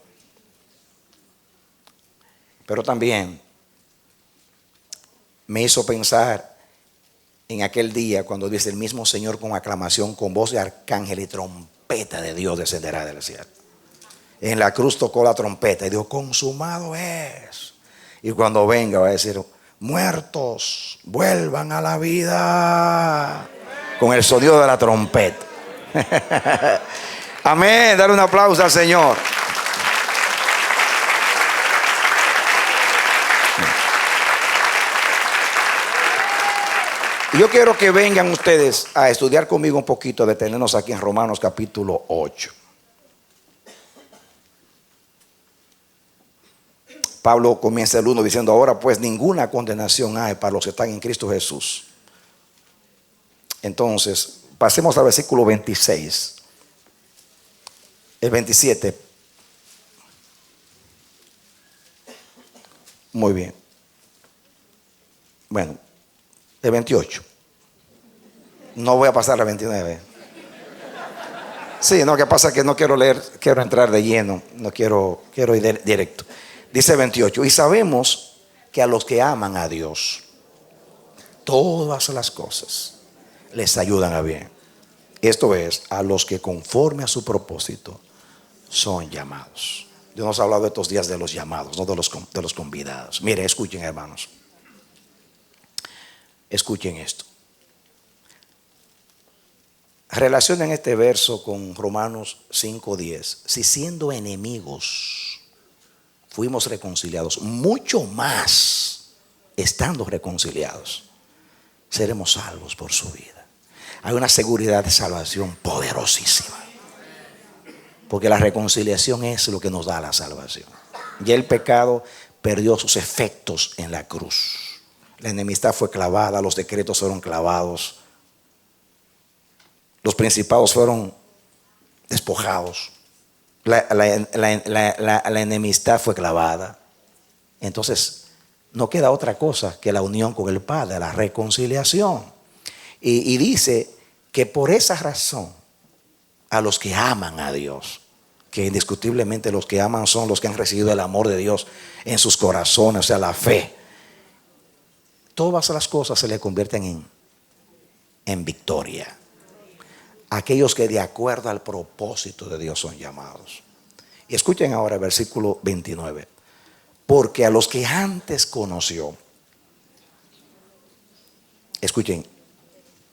Pero también me hizo pensar en aquel día cuando dice el mismo Señor con aclamación, con voz de arcángel y trompeta de Dios descenderá del cielo. En la cruz tocó la trompeta y dijo consumado es. Y cuando venga va a decir muertos vuelvan a la vida. con el sonido de la trompeta. Amén, dale un aplauso al Señor. Yo quiero que vengan ustedes a estudiar conmigo un poquito, detenernos aquí en Romanos capítulo 8. Pablo comienza el 1 diciendo: ahora pues ninguna condenación hay para los que están en Cristo Jesús. Entonces, pasemos al versículo 26. El 27. Muy bien. Bueno, el 28. No voy a pasar al 29. Sí, no, que pasa que no quiero leer, quiero entrar de lleno. No quiero ir directo. Dice 28. Y sabemos que a los que aman a Dios, todas las cosas les ayudan a bien. Esto es, a los que conforme a su propósito son llamados. Dios nos ha hablado estos días de los llamados, no de los convidados. Mire, escuchen, hermanos. Escuchen esto. Relacionen este verso con Romanos 5:10. Si siendo enemigos fuimos reconciliados, mucho más estando reconciliados seremos salvos por su vida. Hay una seguridad de salvación poderosísima, porque la reconciliación es lo que nos da la salvación. Ya el pecado perdió sus efectos en la cruz. La enemistad fue clavada, los decretos fueron clavados, los principados fueron despojados, la enemistad fue clavada. Entonces no queda otra cosa que la unión con el Padre, la reconciliación. Y dice que por esa razón a los que aman a Dios, que indiscutiblemente los que aman son los que han recibido el amor de Dios en sus corazones, o sea, la fe, todas las cosas se le convierten en victoria. Aquellos que de acuerdo al propósito de Dios son llamados. Y escuchen ahora el versículo 29. Porque a los que antes conoció, escuchen,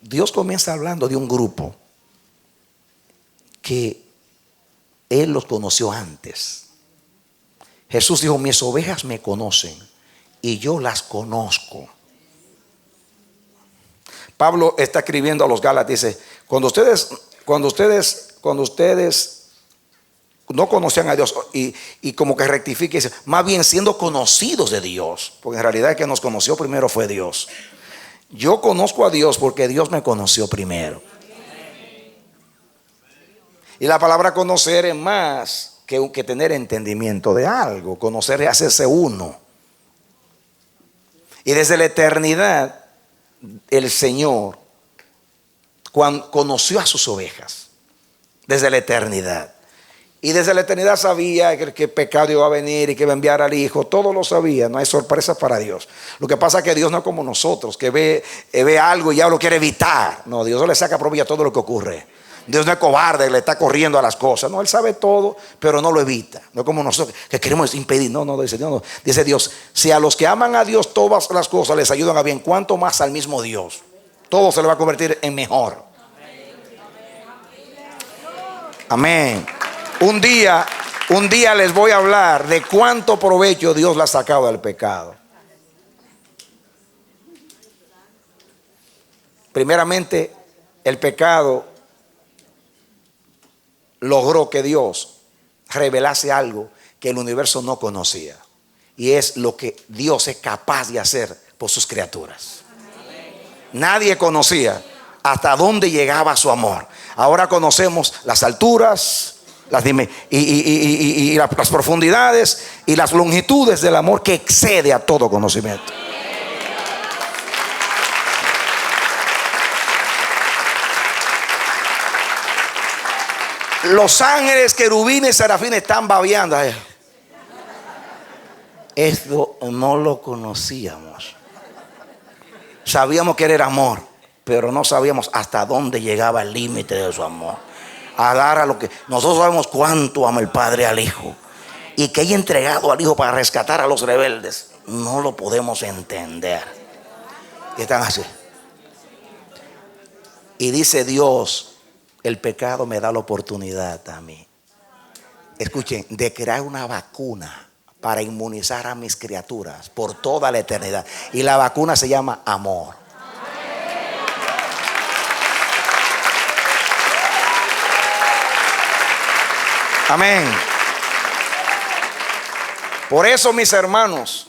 Dios comienza hablando de un grupo que Él los conoció antes. Jesús dijo: mis ovejas me conocen y yo las conozco. Pablo está escribiendo a los Gálatas, dice: cuando ustedes no conocían a Dios, y como que rectifique, dice, más bien siendo conocidos de Dios, porque en realidad el que nos conoció primero fue Dios. Yo conozco a Dios porque Dios me conoció primero. Y la palabra conocer es más que tener entendimiento de algo. Conocer es hacerse uno. Y desde la eternidad el Señor conoció a sus ovejas. Desde la eternidad. Y desde la eternidad sabía que el pecado iba a venir y que iba a enviar al Hijo. Todo lo sabía, no hay sorpresa para Dios. Lo que pasa es que Dios no es como nosotros, que ve algo y ya lo quiere evitar. No, Dios no le saca provecho a todo lo que ocurre. Dios no es cobarde, le está corriendo a las cosas. No, Él sabe todo, pero no lo evita. No es como nosotros que queremos impedir. No, dice Dios, no. Dice Dios: si a los que aman a Dios todas las cosas les ayudan a bien, ¿cuánto más al mismo Dios? Todo se le va a convertir en mejor. Amén. Un día les voy a hablar de cuánto provecho Dios le ha sacado del pecado. Primeramente, el pecado logró que Dios revelase algo que el universo no conocía, y es lo que Dios es capaz de hacer por sus criaturas. Nadie conocía hasta dónde llegaba su amor. Ahora conocemos las alturas, las profundidades y las longitudes del amor que excede a todo conocimiento. Los ángeles, querubines, serafines están babeando. Esto no lo conocíamos. Sabíamos que era amor, pero no sabíamos hasta dónde llegaba el límite de su amor. A dar a lo que nosotros sabemos cuánto ama el Padre al Hijo, y que haya entregado al Hijo para rescatar a los rebeldes. No lo podemos entender. Y están así. Y dice Dios, el pecado me da la oportunidad a mí, escuchen, de crear una vacuna para inmunizar a mis criaturas por toda la eternidad. Y la vacuna se llama amor. Amén. Por eso, mis hermanos,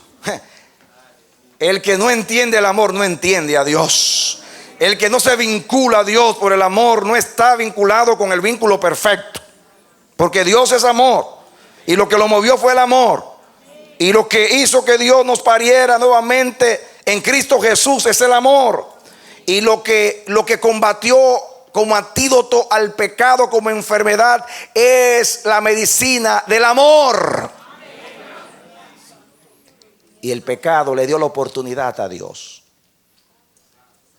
el que no entiende el amor no entiende a Dios. El que no se vincula a Dios por el amor no está vinculado con el vínculo perfecto. Porque Dios es amor. Y lo que lo movió fue el amor. Y lo que hizo que Dios nos pariera nuevamente en Cristo Jesús es el amor. Y lo que combatió como antídoto al pecado, como enfermedad, es la medicina del amor. Y el pecado le dio la oportunidad a Dios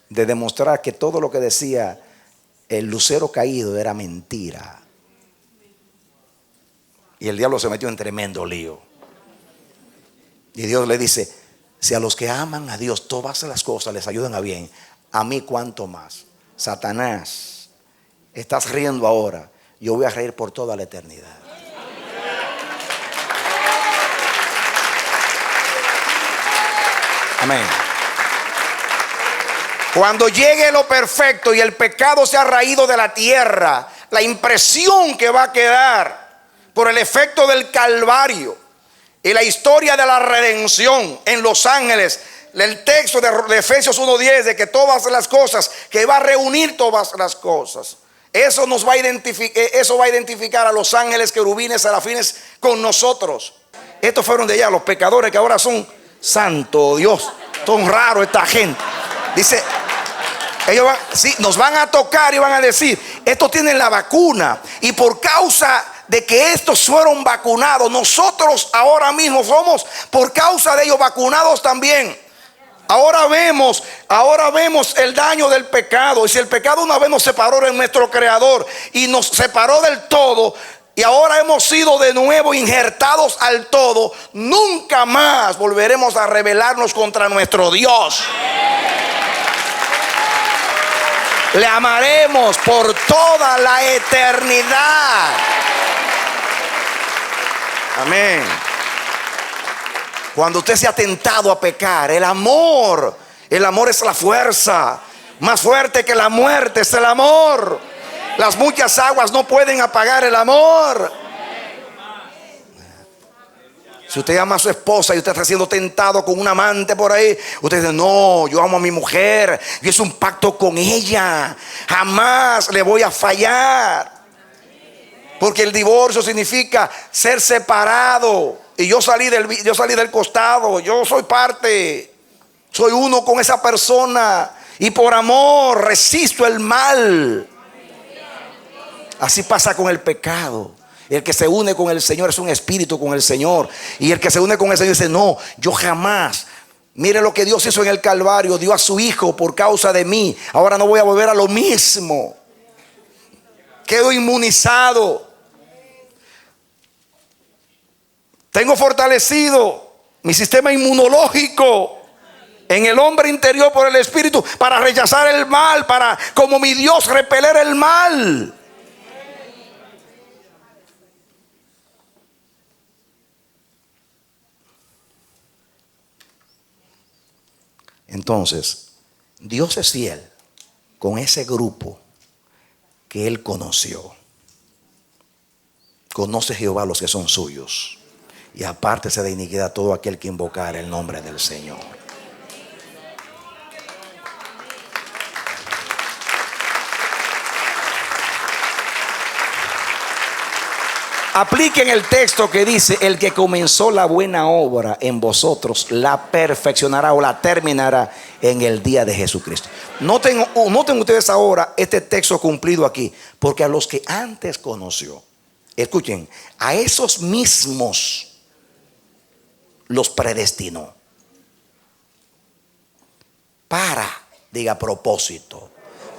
de demostrar que todo lo que decía el lucero caído era mentira. Y el diablo se metió en tremendo lío. Y Dios le dice, si a los que aman a Dios todas las cosas les ayudan a bien, a mí cuánto más. Satanás, estás riendo ahora, yo voy a reír por toda la eternidad. Amén. Cuando llegue lo perfecto y el pecado se ha raído de la tierra, la impresión que va a quedar por el efecto del Calvario y la historia de la redención en los ángeles, el texto de Efesios 1:10, de que todas las cosas, que va a reunir todas las cosas, eso nos va a identificar a los ángeles, querubines, serafines con nosotros. Estos fueron de allá, los pecadores que ahora son santo Dios, son raros esta gente. Dice, ellos nos van a tocar y van a decir, estos tienen la vacuna, y por causa de que estos fueron vacunados, nosotros ahora mismo somos por causa de ellos vacunados también. Ahora vemos el daño del pecado. Y si el pecado una vez nos separó de nuestro Creador y nos separó del todo, y ahora hemos sido de nuevo injertados al todo, nunca más volveremos a rebelarnos contra nuestro Dios. Le amaremos por toda la eternidad. Amén. Cuando usted se ha tentado a pecar, el amor es la fuerza. Más fuerte que la muerte es el amor. Las muchas aguas no pueden apagar el amor. Si usted ama a su esposa y usted está siendo tentado con un amante por ahí, usted dice, no, yo amo a mi mujer, yo hice un pacto con ella, jamás le voy a fallar. Porque el divorcio significa ser separado. Y yo salí del costado, yo soy parte, soy uno con esa persona, y por amor resisto el mal. Así pasa con el pecado. El que se une con el Señor es un espíritu con el Señor. Y el que se une con el Señor dice, no, yo jamás. Mire lo que Dios hizo en el Calvario. Dio a su Hijo por causa de mí. Ahora no voy a volver a lo mismo. Quedo inmunizado. Tengo fortalecido mi sistema inmunológico en el hombre interior por el Espíritu, para rechazar el mal, para, como mi Dios, repeler el mal. Entonces, Dios es fiel con ese grupo que Él conoció. Conoce Jehová a los que son suyos, y apártese de iniquidad todo aquel que invocar el nombre del Señor. Apliquen el texto que dice, el que comenzó la buena obra en vosotros la perfeccionará o la terminará en el día de Jesucristo. Noten ustedes ahora este texto cumplido aquí, porque a los que antes conoció, escuchen, a esos mismos los predestinó para, diga propósito,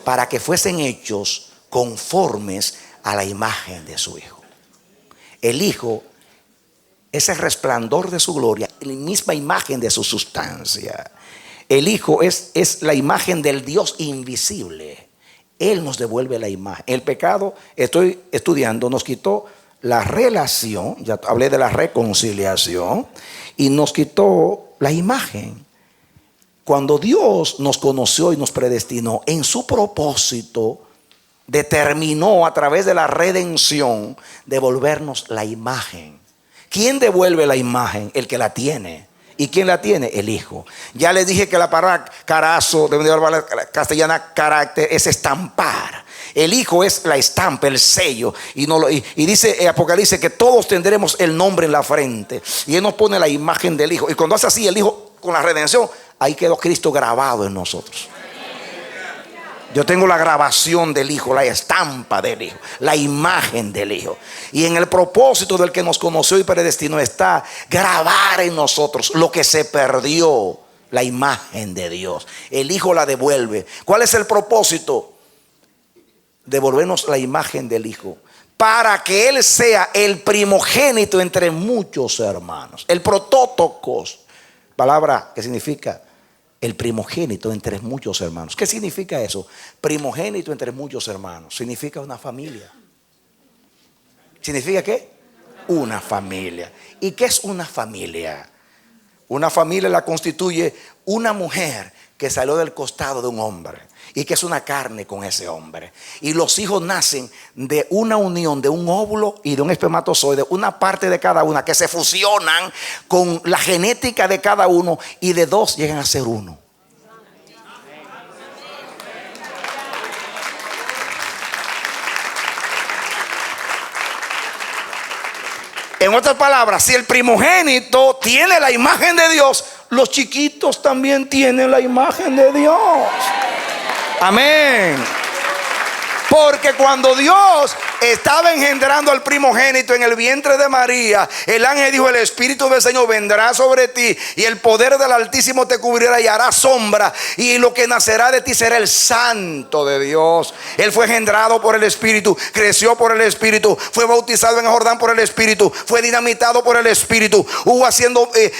para que fuesen hechos conformes a la imagen de su Hijo. El Hijo es el resplandor de su gloria, la misma imagen de su sustancia. El Hijo es la imagen del Dios invisible, Él nos devuelve la imagen. El pecado, estoy estudiando, nos quitó la relación, ya hablé de la reconciliación, y nos quitó la imagen. Cuando Dios nos conoció y nos predestinó, en su propósito determinó a través de la redención devolvernos la imagen. ¿Quién devuelve la imagen? El que la tiene. ¿Y quién la tiene? El Hijo. Ya les dije que la palabra carazo, de la castellana carácter, es estampar. El Hijo es la estampa, el sello. Y dice Apocalipsis que todos tendremos el nombre en la frente. Y Él nos pone la imagen del Hijo. Y cuando hace así el Hijo con la redención, ahí quedó Cristo grabado en nosotros. Yo tengo la grabación del Hijo, la estampa del Hijo, la imagen del Hijo. Y en el propósito del que nos conoció y predestinó está grabar en nosotros lo que se perdió, la imagen de Dios. El Hijo la devuelve. ¿Cuál es el propósito? Devolvernos la imagen del Hijo, para que Él sea el primogénito entre muchos hermanos. El protótocos, palabra que significa el primogénito entre muchos hermanos. ¿Qué significa eso? Primogénito entre muchos hermanos. Significa una familia. ¿Significa qué? Una familia. ¿Y qué es una familia? Una familia la constituye una mujer que salió del costado de un hombre y que es una carne con ese hombre. Y los hijos nacen de una unión de un óvulo y de un espermatozoide, una parte de cada una que se fusionan con la genética de cada uno y de dos llegan a ser uno. En otras palabras, si el primogénito tiene la imagen de Dios, los chiquitos también tienen la imagen de Dios. Amén. Porque cuando Dios estaba engendrando al primogénito en el vientre de María, el ángel dijo: el Espíritu del Señor vendrá sobre ti y el poder del Altísimo te cubrirá y hará sombra, y lo que nacerá de ti será el Santo de Dios. Él fue engendrado por el Espíritu, creció por el Espíritu, fue bautizado en el Jordán por el Espíritu, fue dinamitado por el Espíritu,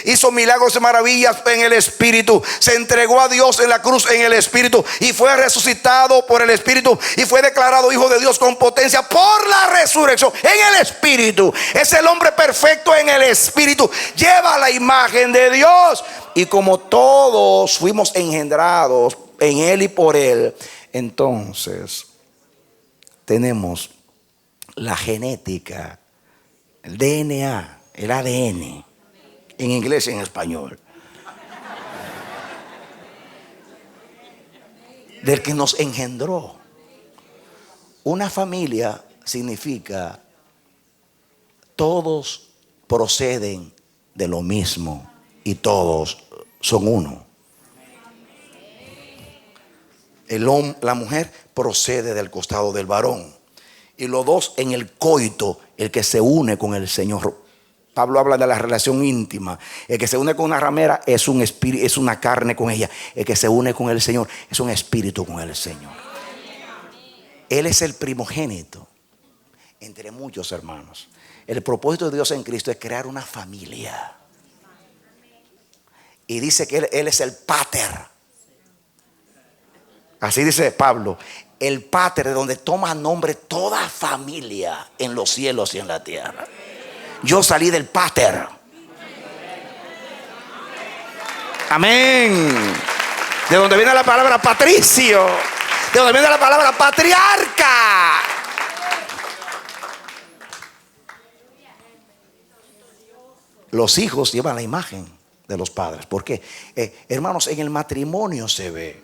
hizo milagros y maravillas en el Espíritu, se entregó a Dios en la cruz en el Espíritu y fue resucitado por el Espíritu y fue declarado Hijo de Dios con potencia por la resurrección en el Espíritu. Es el hombre perfecto en el Espíritu, lleva la imagen de Dios. Y como todos fuimos engendrados en Él y por Él, entonces tenemos la genética, el DNA, el ADN, en inglés y en español, del que nos engendró. Una familia significa todos proceden de lo mismo y todos son uno. La mujer procede del costado del varón y los dos en el coito, el que se une con el Señor. Pablo habla de la relación íntima. El que se une con una ramera es un espíritu, es una carne con ella. El que se une con el Señor es un espíritu con el Señor. Él es el primogénito entre muchos hermanos. El propósito de Dios en Cristo es crear una familia. Y dice que Él es el pater. Así dice Pablo, el pater, de donde toma nombre toda familia en los cielos y en la tierra. Yo salí del pater. Amén. De donde viene la palabra patricio, de donde viene la palabra patriarca. Los hijos llevan la imagen de los padres. ¿Por qué? Hermanos, en el matrimonio se ve.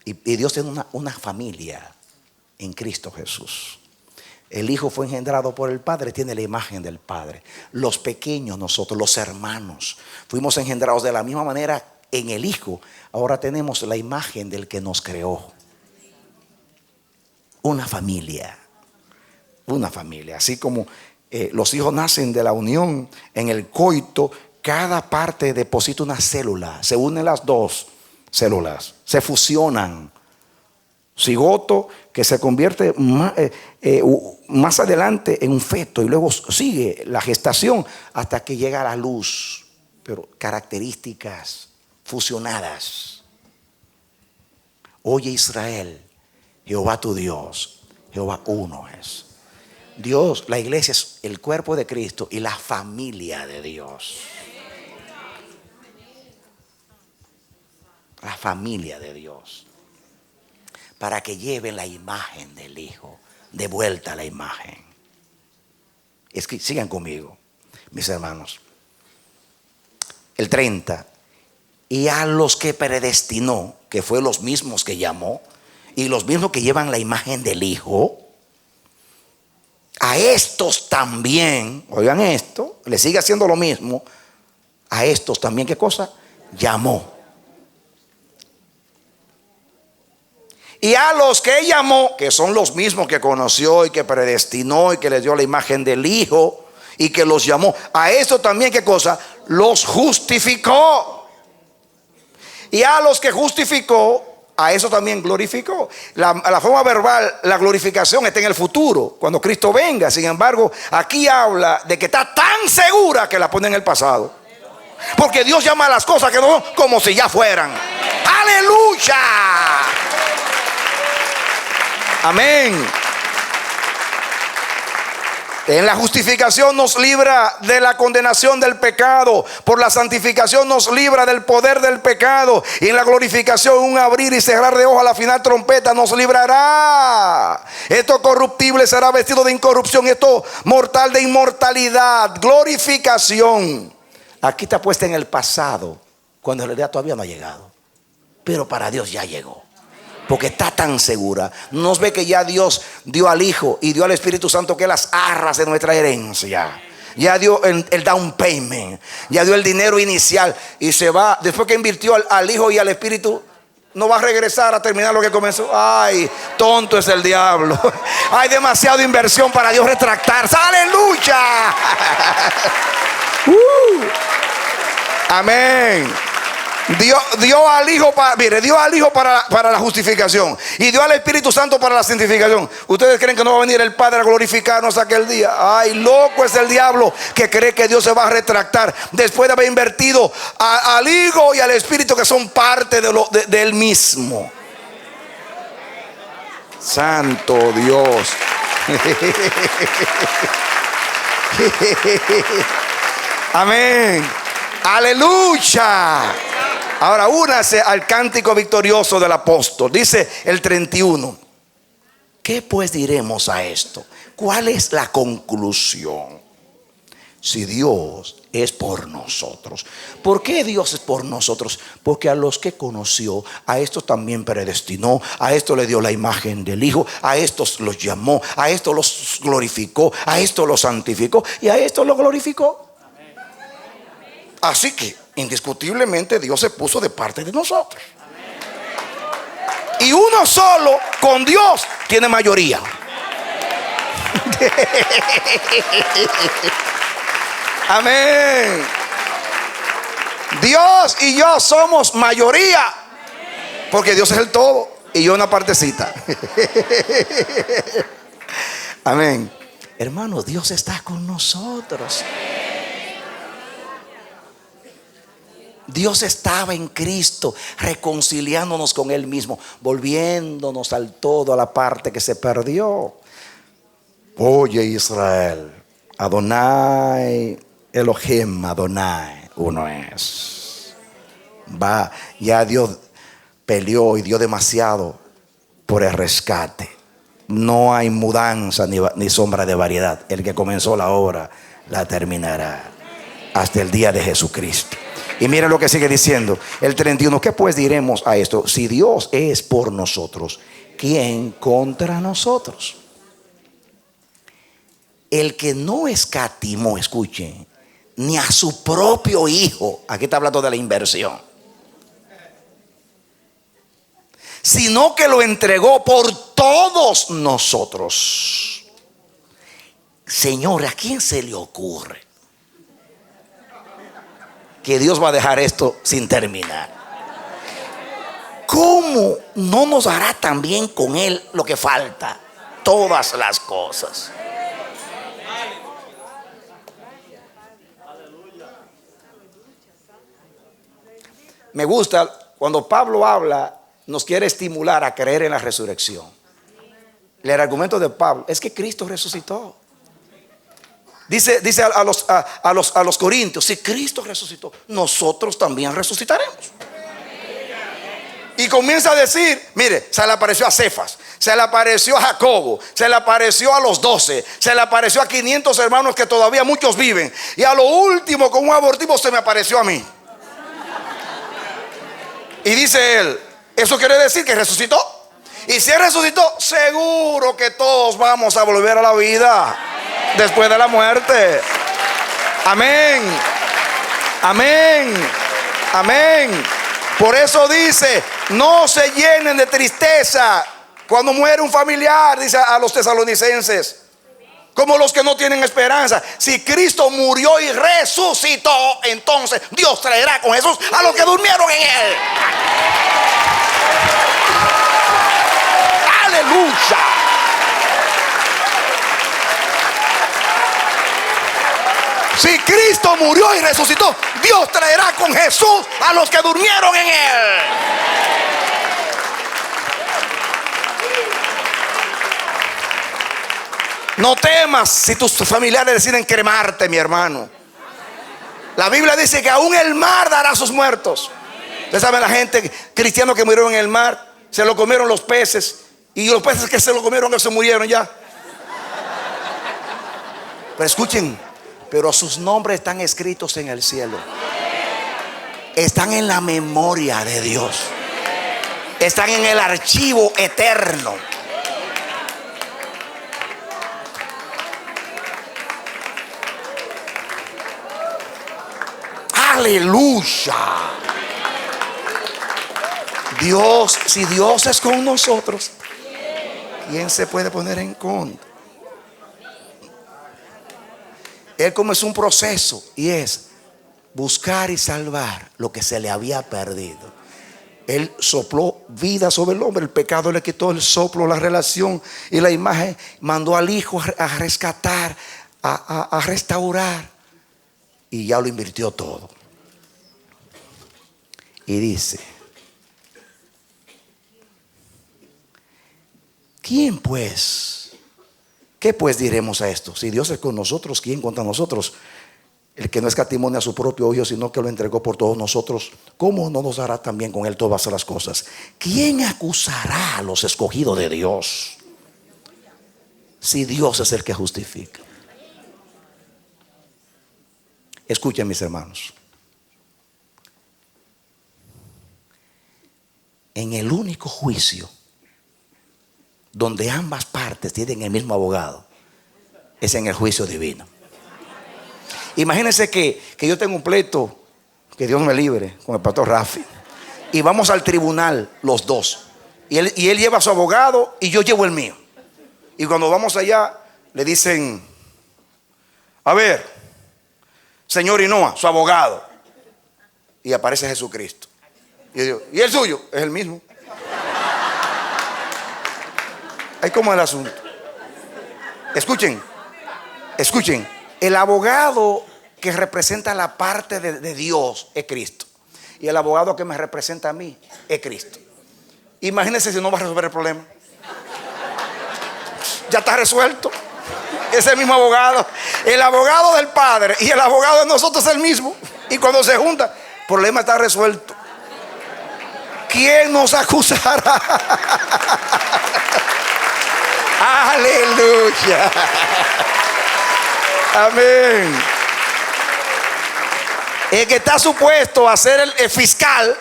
Y Dios tiene una familia en Cristo Jesús. El Hijo fue engendrado por el Padre, tiene la imagen del Padre. Los pequeños, nosotros, los hermanos, fuimos engendrados de la misma manera en el Hijo. Ahora tenemos la imagen del que nos creó. Una familia. Una familia. Así como los hijos nacen de la unión en el coito, cada parte deposita una célula. Se unen las dos células, se fusionan. Cigoto que se convierte más adelante en un feto y luego sigue la gestación hasta que llega a la luz, pero características fusionadas. Oye Israel, Jehová tu Dios, Jehová uno es. Dios, la iglesia es el cuerpo de Cristo y la familia de Dios. La familia de Dios. Para que lleven la imagen del Hijo. De vuelta a la imagen. Es que sigan conmigo, mis hermanos. El 30. Y a los que predestinó, que fue los mismos que llamó, y los mismos que llevan la imagen del Hijo, a estos también, oigan esto, le sigue haciendo lo mismo, a estos también, ¿qué cosa? Llamó. Y a los que llamó, que son los mismos que conoció y que predestinó y que les dio la imagen del Hijo y que los llamó, a estos también, ¿qué cosa? Los justificó. Y a los que justificó, a eso también glorificó. La forma verbal, la glorificación está en el futuro, cuando Cristo venga. Sin embargo, aquí habla de que está tan segura que la pone en el pasado. Porque Dios llama a las cosas que no son como si ya fueran. ¡Aleluya! Amén. En la justificación nos libra de la condenación del pecado. Por la santificación nos libra del poder del pecado. Y en la glorificación, un abrir y cerrar de ojos a la final trompeta nos librará. Esto corruptible será vestido de incorrupción. Esto mortal de inmortalidad. Glorificación. Aquí está puesta en el pasado, cuando en realidad todavía no ha llegado. Pero para Dios ya llegó. Porque está tan segura. Nos ve que ya Dios dio al Hijo y dio al Espíritu Santo, que es las arras de nuestra herencia. Ya dio el down payment. Ya dio el dinero inicial. Y se va, después que invirtió al Hijo y al Espíritu, no va a regresar a terminar lo que comenzó. Ay, tonto es el diablo. Hay demasiada inversión para Dios retractarse. ¡Aleluya! Amén. Dio al Hijo para la justificación y dio al Espíritu Santo para la santificación. ¿Ustedes creen que no va a venir el Padre a glorificarnos aquel día? Ay, loco es el diablo que cree que Dios se va a retractar después de haber invertido al Hijo y al Espíritu, que son parte de Él mismo. Santo Dios. Amén. Aleluya. Ahora únase al cántico victorioso del apóstol. Dice el 31. ¿Qué pues diremos a esto? ¿Cuál es la conclusión? Si Dios es por nosotros. ¿Por qué Dios es por nosotros? Porque a los que conoció, a estos también predestinó, a estos le dio la imagen del Hijo, a estos los llamó, a estos los glorificó, a estos los santificó y a estos los glorificó. Así que indiscutiblemente Dios se puso de parte de nosotros. Y uno solo con Dios tiene mayoría. Amén. Dios y yo somos mayoría, porque Dios es el todo y yo una partecita. Amén. Hermano, Dios está con nosotros. Dios estaba en Cristo, reconciliándonos con Él mismo, volviéndonos al todo, a la parte que se perdió. Oye, Israel, Adonai Elohim, Adonai, uno es. Ya Dios peleó y dio demasiado por el rescate. No hay mudanza ni sombra de variedad. El que comenzó la obra la terminará hasta el día de Jesucristo. Y miren lo que sigue diciendo el 31. ¿Qué pues diremos a esto? Si Dios es por nosotros, ¿quién contra nosotros? El que no escatimó, escuchen, ni a su propio Hijo. Aquí está hablando de la inversión, sino que lo entregó por todos nosotros. Señor, ¿a quién se le ocurre que Dios va a dejar esto sin terminar? ¿Cómo no nos hará también con Él lo que falta? Todas las cosas. Me gusta cuando Pablo habla, nos quiere estimular a creer en la resurrección. El argumento de Pablo es que Cristo resucitó. Dice a los corintios: si Cristo resucitó, nosotros también resucitaremos. Y comienza a decir, mire, se le apareció a Cefas, se le apareció a Jacobo, se le apareció a los 12, se le apareció a 500 hermanos que todavía muchos viven, y a lo último, con un abortivo, se me apareció a mí. Y dice él: eso quiere decir que resucitó. Y si él resucitó, seguro que todos vamos a volver a la vida después de la muerte. Amén. Amén. Amén. Por eso dice: no se llenen de tristeza cuando muere un familiar, dice a los tesalonicenses, como los que no tienen esperanza. Si Cristo murió y resucitó, entonces Dios traerá con Jesús a los que durmieron en él. Aleluya. Si Cristo murió y resucitó, Dios traerá con Jesús a los que durmieron en él. No temas si tus familiares deciden cremarte, mi hermano. La Biblia dice que aún el mar dará sus muertos. Ustedes saben, la gente cristiana que murieron en el mar, se lo comieron los peces, y los peces que se lo comieron, que se murieron ya. Pero escuchen, pero sus nombres están escritos en el cielo. Están en la memoria de Dios. Están en el archivo eterno. Aleluya. Dios, si Dios es con nosotros, ¿quién se puede poner en contra? Él comenzó un proceso, y es buscar y salvar lo que se le había perdido. Él sopló vida sobre el hombre. El pecado le quitó el soplo, la relación y la imagen. Mandó al Hijo a rescatar, a restaurar, y ya lo invirtió todo. Y dice: ¿quién pues? ¿Qué pues diremos a esto? Si Dios es con nosotros, ¿quién contra nosotros? El que no escatimó a su propio Hijo, sino que lo entregó por todos nosotros, ¿cómo no nos dará también con él todas las cosas? ¿Quién acusará a los escogidos de Dios? Si Dios es el que justifica. Escuchen, mis hermanos. En el único juicio donde ambas partes tienen el mismo abogado es en el juicio divino. Imagínense que yo tengo un pleito, que Dios me libre, con el pastor Rafi, y vamos al tribunal los dos, y él lleva a su abogado y yo llevo el mío. Y cuando vamos allá, le dicen: a ver, señor Hinoa, su abogado. Y aparece Jesucristo. Y yo digo: ¿y el suyo? Es el mismo. Ahí como el asunto. Escuchen. El abogado que representa la parte de Dios es Cristo, y el abogado que me representa a mí es Cristo. Imagínense si no va a resolver el problema. Ya está resuelto. Ese mismo abogado, el abogado del Padre y el abogado de nosotros es el mismo. Y cuando se junta, el problema está resuelto. ¿Quién nos acusará? Aleluya. Amén. El que está supuesto a ser el fiscal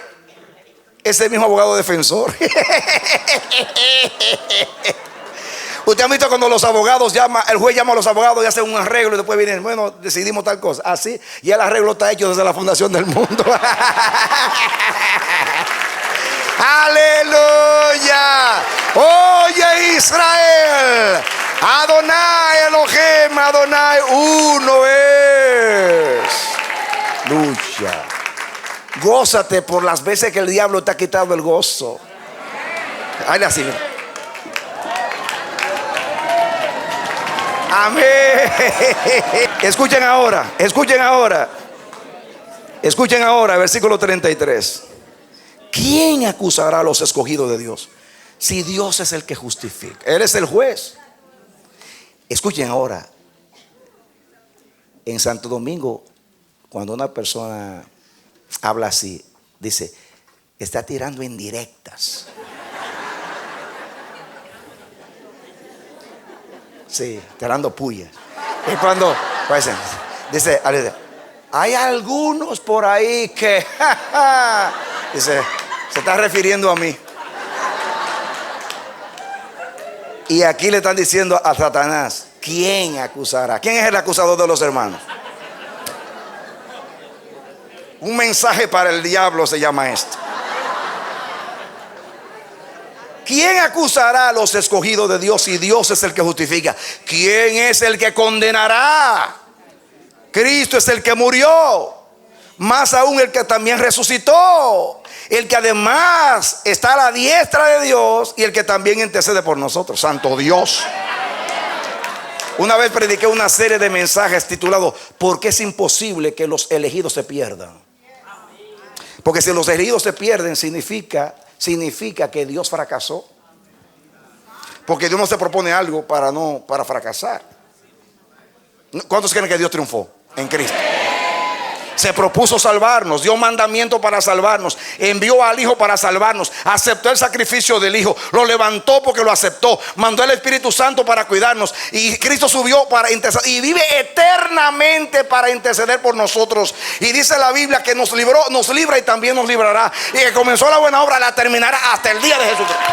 es el mismo abogado defensor. Usted ha visto cuando los abogados el juez llama a los abogados y hacen un arreglo, y después vienen: bueno, decidimos tal cosa. Así, y el arreglo está hecho desde la fundación del mundo. Aleluya. Oye, Israel, Adonai Elohim, Adonai uno es. Lucha. Gózate por las veces que el diablo te ha quitado el gozo. Ay, así. Amén. Escuchen ahora, versículo 33. ¿Quién acusará a los escogidos de Dios? Si Dios es el que justifica, Él es el juez. Escuchen ahora, en Santo Domingo, cuando una persona habla así, dice, está tirando indirectas. Sí, tirando pullas. Y cuando pues, dice, hay algunos por ahí que dice, se está refiriendo a mí. Y aquí le están diciendo a Satanás, ¿quién acusará? ¿Quién es el acusador de los hermanos? Un mensaje para el diablo se llama esto. ¿Quién acusará a los escogidos de Dios si Dios es el que justifica? ¿Quién es el que condenará? Cristo es el que murió, más aún el que también resucitó, el que además está a la diestra de Dios y el que también intercede por nosotros. Santo Dios. Una vez prediqué una serie de mensajes titulado ¿por qué es imposible que los elegidos se pierdan? Porque si los elegidos se pierden significa que Dios fracasó. Porque Dios no se propone algo para fracasar. ¿Cuántos creen que Dios triunfó en Cristo? Se propuso salvarnos, dio mandamiento para salvarnos, envió al Hijo para salvarnos, aceptó el sacrificio del Hijo, lo levantó porque lo aceptó, mandó el Espíritu Santo para cuidarnos, y Cristo subió para interceder y vive eternamente para interceder por nosotros. Y dice la Biblia que nos libró, nos libra y también nos librará, y que comenzó la buena obra la terminará hasta el día de Jesucristo.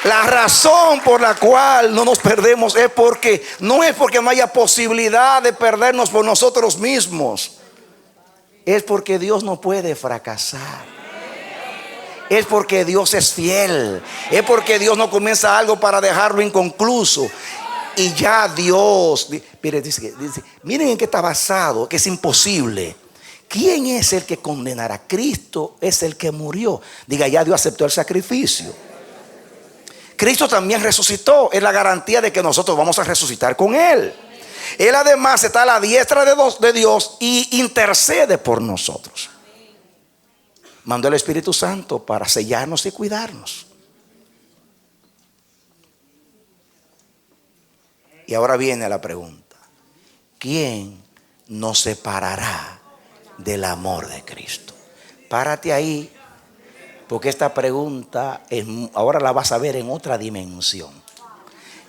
La razón por la cual no nos perdemos es porque no haya posibilidad de perdernos por nosotros mismos. Es porque Dios no puede fracasar. Es porque Dios es fiel. Es porque Dios no comienza algo para dejarlo inconcluso. Y ya Dios, dice, miren en qué está basado, que es imposible. ¿Quién es el que condenará? Cristo es el que murió. Diga, ya Dios aceptó el sacrificio. Cristo también resucitó. Es la garantía de que nosotros vamos a resucitar con Él. Él además está a la diestra de Dios y intercede por nosotros. Mandó el Espíritu Santo para sellarnos y cuidarnos. Y ahora viene la pregunta: ¿quién nos separará del amor de Cristo? Párate ahí, porque esta pregunta ahora la vas a ver en otra dimensión.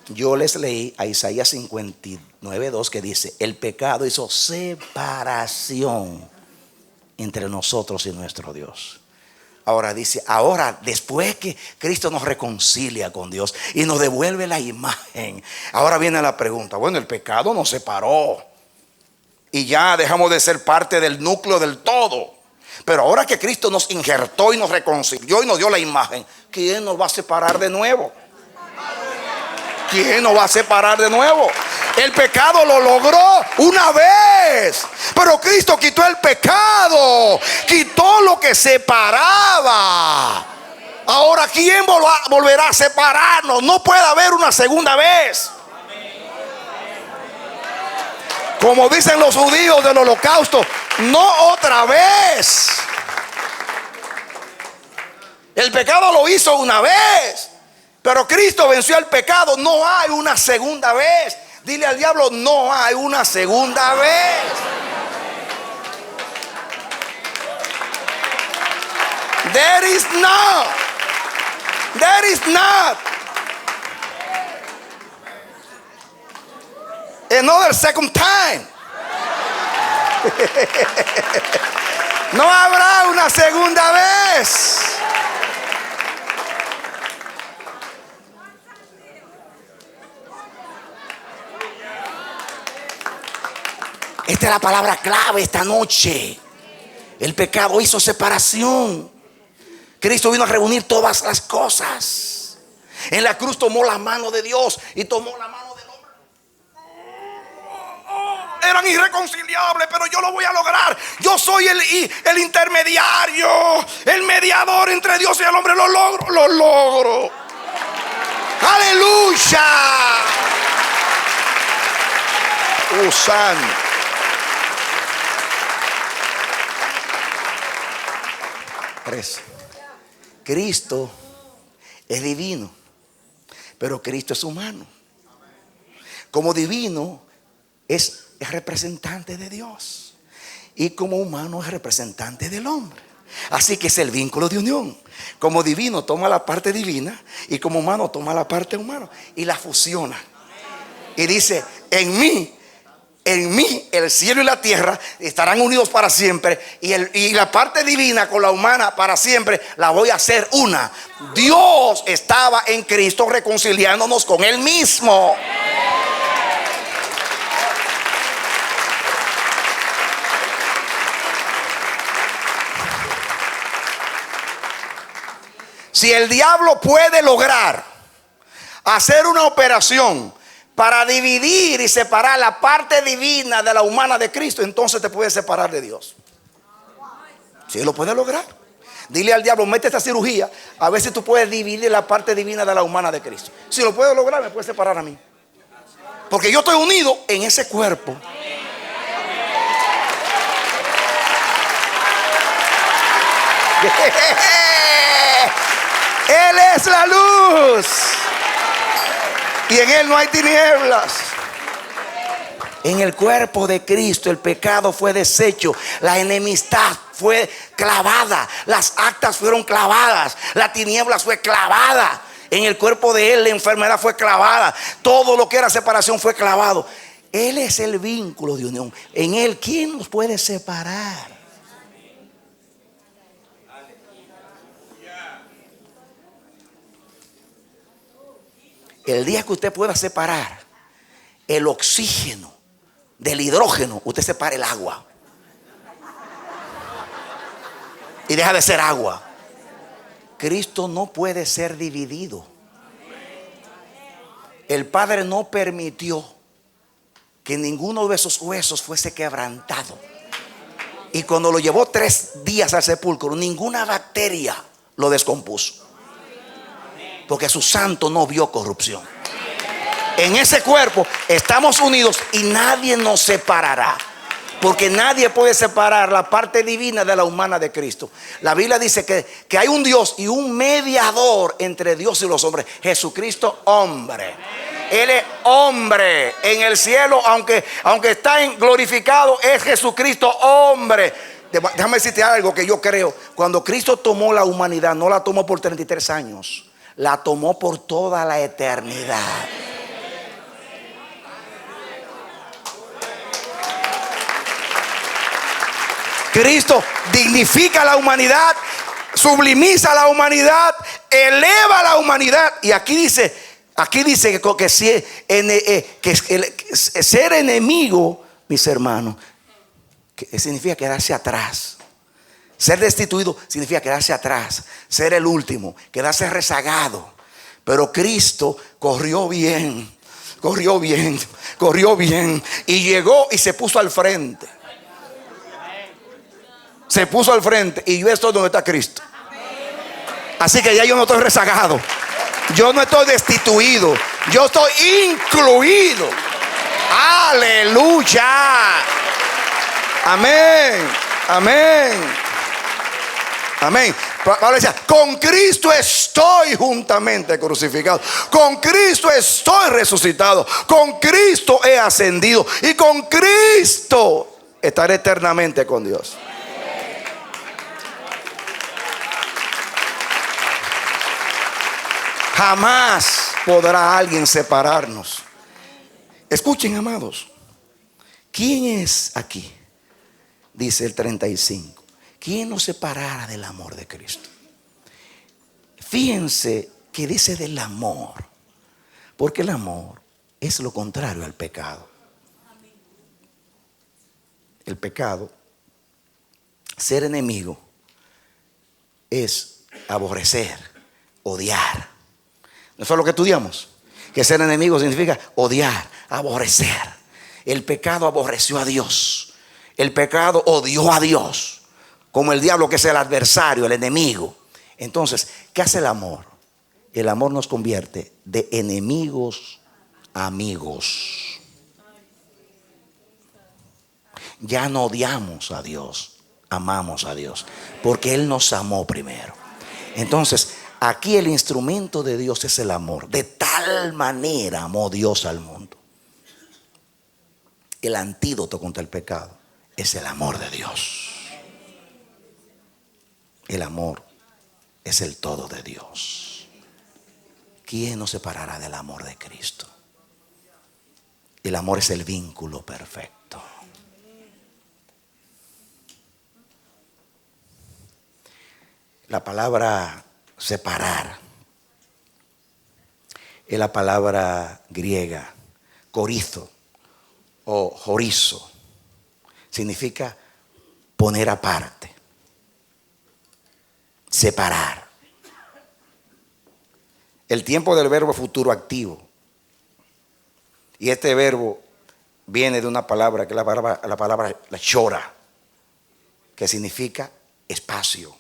Yo les leí a Isaías 59:2 que dice: el pecado hizo separación entre nosotros y nuestro Dios. Ahora dice, después que Cristo nos reconcilia con Dios y nos devuelve la imagen, ahora viene la pregunta: bueno, el pecado nos separó y ya dejamos de ser parte del núcleo del todo. Pero ahora que Cristo nos injertó y nos reconcilió y nos dio la imagen, ¿quién nos va a separar de nuevo? ¿Quién nos va a separar de nuevo? El pecado lo logró una vez, pero Cristo quitó el pecado, quitó lo que separaba. Ahora, ¿quién volverá a separarnos? No puede haber una segunda vez. Como dicen los judíos del holocausto, no otra vez. El pecado lo hizo una vez, pero Cristo venció el pecado. No hay una segunda vez. Dile al diablo: no hay una segunda vez. There is not. There is not another second time. No habrá una segunda vez. Esta es la palabra clave esta noche. El pecado hizo separación. Cristo vino a reunir todas las cosas. En la cruz tomó la mano de Dios y tomó la mano del hombre. Eran irreconciliables, pero yo lo voy a lograr. Yo soy el intermediario, el mediador entre Dios y el hombre. Lo logro. Aleluya. Usan. Tres. Cristo es divino, pero Cristo es humano. Como divino es representante de Dios, y como humano es representante del hombre. Así que es el vínculo de unión. Como divino toma la parte divina, y como humano toma la parte humana y la fusiona. Y dice: en mí, el cielo y la tierra estarán unidos para siempre, y la parte divina con la humana para siempre la voy a hacer una. Dios estaba en Cristo reconciliándonos con Él mismo. Si el diablo puede lograr hacer una operación para dividir y separar la parte divina de la humana de Cristo, entonces te puede separar de Dios. Si él lo puede lograr, dile al diablo: mete esta cirugía a ver si tú puedes dividir la parte divina de la humana de Cristo. Si lo puede lograr, me puede separar a mí, porque yo estoy unido en ese cuerpo. Él es la luz, y en Él no hay tinieblas. En el cuerpo de Cristo el pecado fue deshecho, la enemistad fue clavada, las actas fueron clavadas, la tiniebla fue clavada. En el cuerpo de Él la enfermedad fue clavada, todo lo que era separación fue clavado. Él es el vínculo de unión. En Él, ¿quién nos puede separar? El día que usted pueda separar el oxígeno del hidrógeno, usted separa el agua y deja de ser agua. Cristo no puede ser dividido. El Padre no permitió que ninguno de esos huesos fuese quebrantado. Y cuando lo llevó 3 días al sepulcro, ninguna bacteria lo descompuso, porque su santo no vio corrupción. En ese cuerpo estamos unidos y nadie nos separará, porque nadie puede separar la parte divina de la humana de Cristo. La Biblia dice que hay un Dios y un mediador entre Dios y los hombres: Jesucristo hombre. Él es hombre en el cielo, aunque está glorificado, es Jesucristo hombre. Déjame decirte algo que yo creo. Cuando Cristo tomó la humanidad, no la tomó por 33 años, la tomó por toda la eternidad. Cristo dignifica la humanidad, sublimiza la humanidad, eleva a la humanidad. Y aquí dice que ser enemigo, mis hermanos, que significa quedarse atrás. Ser destituido significa quedarse atrás, ser el último, quedarse rezagado. Pero Cristo corrió bien y llegó y se puso al frente. Se puso al frente, y yo estoy donde está Cristo. Así que ya yo no estoy rezagado, yo no estoy destituido, yo estoy incluido. Aleluya. Amén. Amén. Amén. Pablo decía: con Cristo estoy juntamente crucificado, con Cristo estoy resucitado, con Cristo he ascendido, y con Cristo estaré eternamente con Dios. Jamás podrá alguien separarnos. Escuchen, amados, ¿quién es aquí? Dice el 35. ¿Quién nos separará del amor de Cristo? Fíjense que dice del amor, porque el amor es lo contrario al pecado. El pecado, ser enemigo, es aborrecer, odiar. ¿No es lo que estudiamos? Que ser enemigo significa odiar, aborrecer. El pecado aborreció a Dios. El pecado odió a Dios, como el diablo, que es el adversario, el enemigo. Entonces, ¿qué hace el amor? El amor nos convierte de enemigos a amigos. ya no odiamos a Dios, amamos a Dios, porque Él nos amó primero. Entonces, aquí el instrumento de Dios es el amor. De tal manera amó Dios al mundo. El antídoto contra el pecado es el amor de Dios. El amor es el todo de Dios. ¿Quién nos separará del amor de Cristo? El amor es el vínculo perfecto. La palabra separar es la palabra griega corizo o jorizo. Significa poner aparte, separar. El tiempo del verbo futuro activo. Y este verbo viene de una palabra que es la palabra la chora, que significa espacio.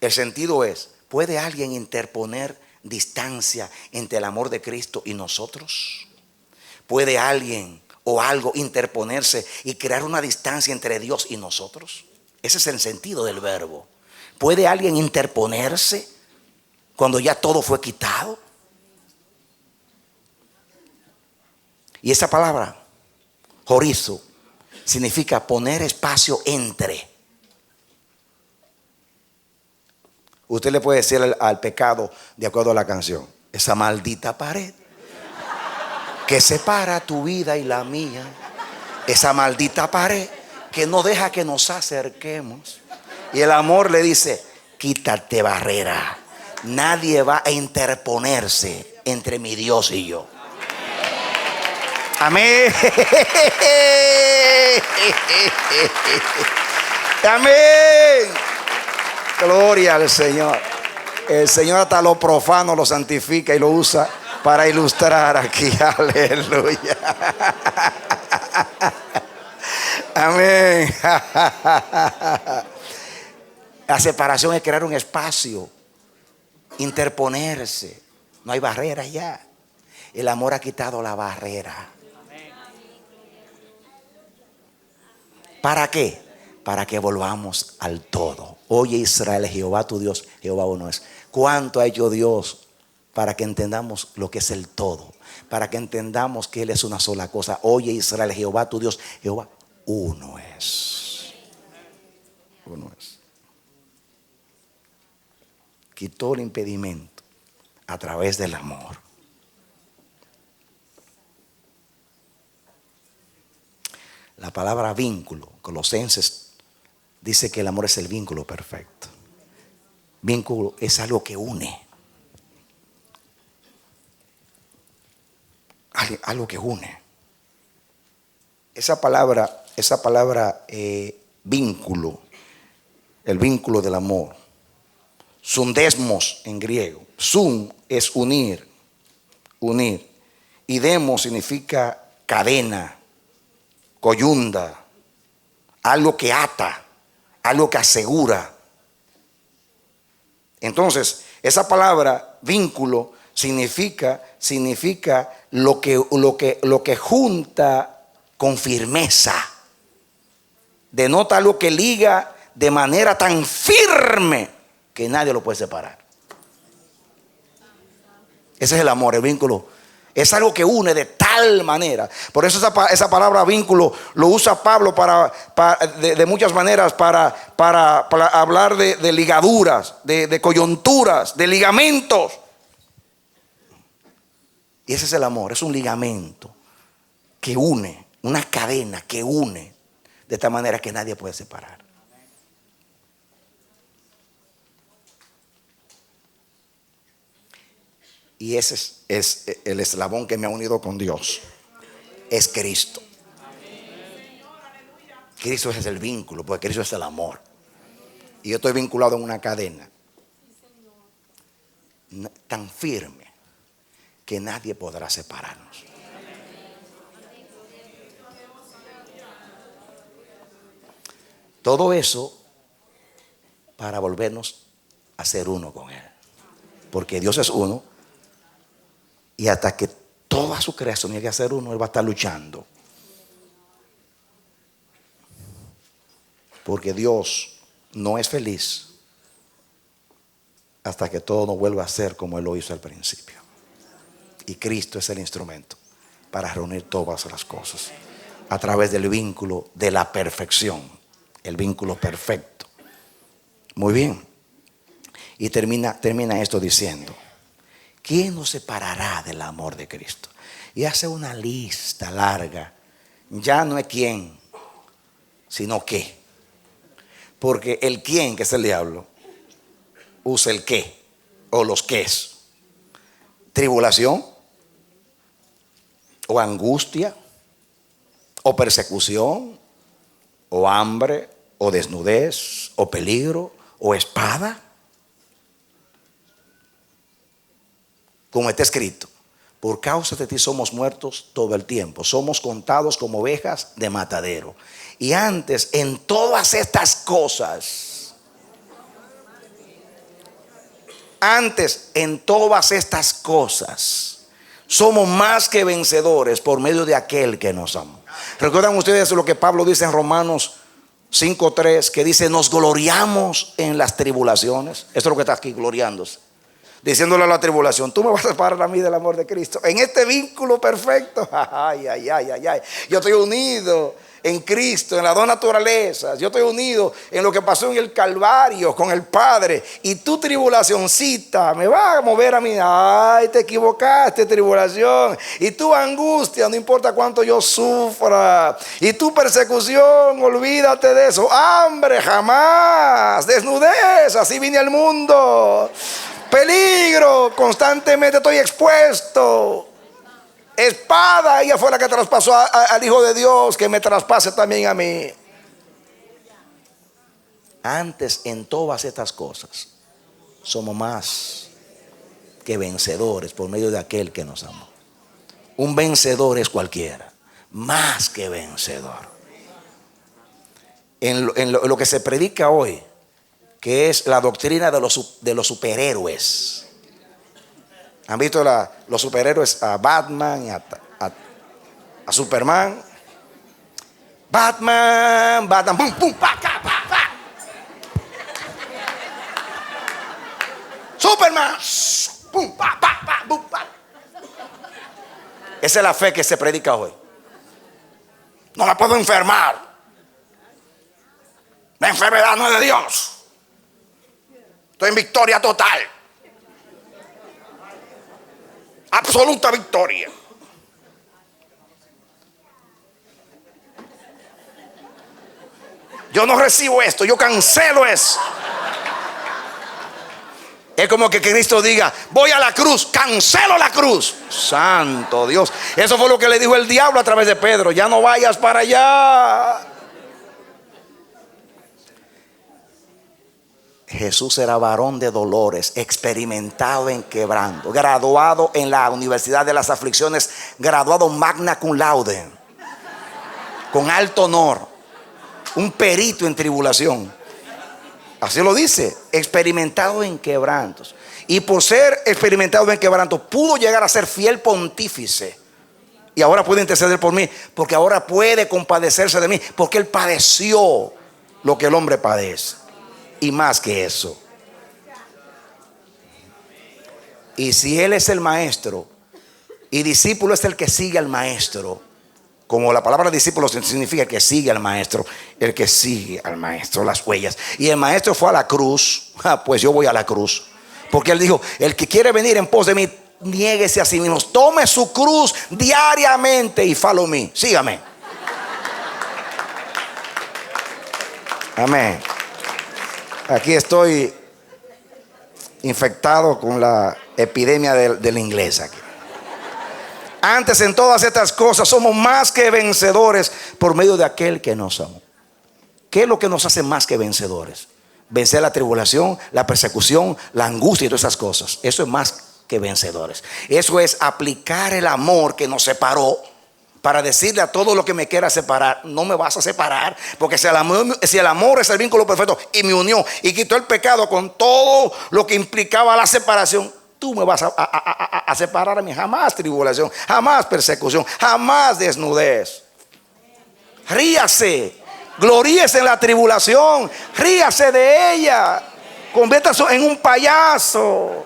El sentido es, ¿puede alguien interponer distancia entre el amor de Cristo y nosotros? ¿Puede alguien o algo interponerse y crear una distancia entre Dios y nosotros? Ese es el sentido del verbo. ¿Puede alguien interponerse cuando ya todo fue quitado? Y esa palabra, jorizo, significa poner espacio entre. Usted le puede decir al pecado, de acuerdo a la canción, esa maldita pared que separa tu vida y la mía, esa maldita pared que no deja que nos acerquemos. Y el amor le dice, quítate barrera, nadie va a interponerse entre mi Dios y yo. Amén. Amén. Gloria al Señor. El Señor hasta lo profano lo santifica y lo usa para ilustrar aquí. Aleluya. Amén. La separación es crear un espacio, interponerse. No hay barreras ya. El amor ha quitado la barrera. ¿Para qué? Para que volvamos al todo. Oye Israel, Jehová tu Dios, Jehová uno es. ¿Cuánto ha hecho Dios para que entendamos lo que es el todo? Para que entendamos que Él es una sola cosa. Oye Israel, Jehová tu Dios, Jehová uno es. Uno es. Quitó el impedimento a través del amor. La palabra vínculo, Colosenses dice que el amor es el vínculo perfecto. Vínculo es algo que une. Algo que une. Esa palabra vínculo, el vínculo del amor. Sundesmos en griego. Sun es unir, unir. Y demos significa cadena, coyunda, algo que ata, algo que asegura. Entonces, esa palabra vínculo significa lo que junta con firmeza. Denota algo que liga de manera tan firme que nadie lo puede separar. Ese es el amor, el vínculo. Es algo que une de tal manera. Por eso esa palabra vínculo lo usa Pablo de muchas maneras para hablar de ligaduras, de coyunturas, de ligamentos. Y ese es el amor, es un ligamento que une, una cadena que une de tal manera que nadie puede separar. Y ese es el eslabón que me ha unido con Dios. Es Cristo. Cristo es el vínculo, porque Cristo es el amor. Y yo estoy vinculado en una cadena tan firme que nadie podrá separarnos. Todo eso para volvernos a ser uno con Él. Porque Dios es uno. Y hasta que toda su creación llegue a ser uno, Él va a estar luchando Porque Dios no es feliz hasta que todo no vuelva a ser como Él lo hizo al principio. Y Cristo es el instrumento para reunir todas las cosas a través del vínculo de la perfección, el vínculo perfecto. Muy bien. Y termina esto diciendo: ¿quién nos separará del amor de Cristo? Y hace una lista larga. Ya no es quién, sino qué. Porque el quién, que es el diablo, usa el qué o los qués. Tribulación, o angustia, o persecución, o hambre, o desnudez, o peligro, o espada. Como está escrito: por causa de ti somos muertos todo el tiempo, somos contados como ovejas de matadero. Y antes, en todas estas cosas, somos más que vencedores por medio de aquel que nos amó. ¿Recuerdan ustedes lo que Pablo dice en Romanos 5:3? Que dice: nos gloriamos en las tribulaciones. Esto es lo que está aquí, gloriándose, diciéndole a la tribulación: tú me vas a separar a mí del amor de Cristo. En este vínculo perfecto, ay, ay, ay, ay, ay. Yo estoy unido en Cristo, en las dos naturalezas. Yo estoy unido en lo que pasó en el Calvario con el Padre. Y tu tribulacioncita me va a mover a mí. Ay, te equivocaste, tribulación. Y tu angustia, no importa cuánto yo sufra. Y tu persecución, olvídate de eso. Hambre, jamás. Desnudez, así vine al mundo. Peligro, constantemente estoy expuesto. Espada, ella fue la que traspasó al Hijo de Dios, que me traspase también a mí. Antes, en todas estas cosas, somos más que vencedores por medio de aquel que nos amó. Un vencedor es cualquiera, más que vencedor. En lo que se predica hoy, que es la doctrina de los superhéroes. ¿Han visto los superhéroes? A Batman y a Superman. Batman, pum, pum, pa, pa, pa, pa. Superman, pum, pa, pa, pa, pum, pa. Esa es la fe que se predica hoy. No me puedo enfermar. La enfermedad no es de Dios. Estoy en victoria total. Absoluta victoria. Yo no recibo esto, yo cancelo eso. Es como que Cristo diga: voy a la cruz, cancelo la cruz. Santo Dios. Eso fue lo que le dijo el diablo a través de Pedro: ya no vayas para allá. Jesús era varón de dolores, experimentado en quebranto, graduado en la Universidad de las Aflicciones, graduado magna cum laude, con alto honor, un perito en tribulación. Así lo dice: experimentado en quebrantos. Y por ser experimentado en quebrantos, pudo llegar a ser fiel pontífice. Y ahora puede interceder por mí, porque ahora puede compadecerse de mí, porque Él padeció lo que el hombre padece. Y más que eso. Y si Él es el maestro y discípulo es el que sigue al maestro, como la palabra discípulo significa el que sigue al maestro, el que sigue al maestro, las huellas. Y el maestro fue a la cruz, pues yo voy a la cruz. Porque Él dijo: el que quiere venir en pos de mí, niéguese a sí mismo, tome su cruz diariamente y follow me, sígame. Amén. Aquí estoy infectado con la epidemia del inglés aquí. Antes, en todas estas cosas, somos más que vencedores por medio de aquel que nos amó. ¿Qué es lo que nos hace más que vencedores? Vencer la tribulación, la persecución, la angustia y todas esas cosas. Eso es más que vencedores. Eso es aplicar el amor que nos separó, para decirle a todo lo que me quiera separar: no me vas a separar, porque si el amor es el vínculo perfecto y me unió y quitó el pecado con todo lo que implicaba la separación, tú me vas a separar a mí. Jamás tribulación, jamás persecución, jamás desnudez. Ríase, Gloríese en la tribulación, ríase de ella, conviértase en un payaso.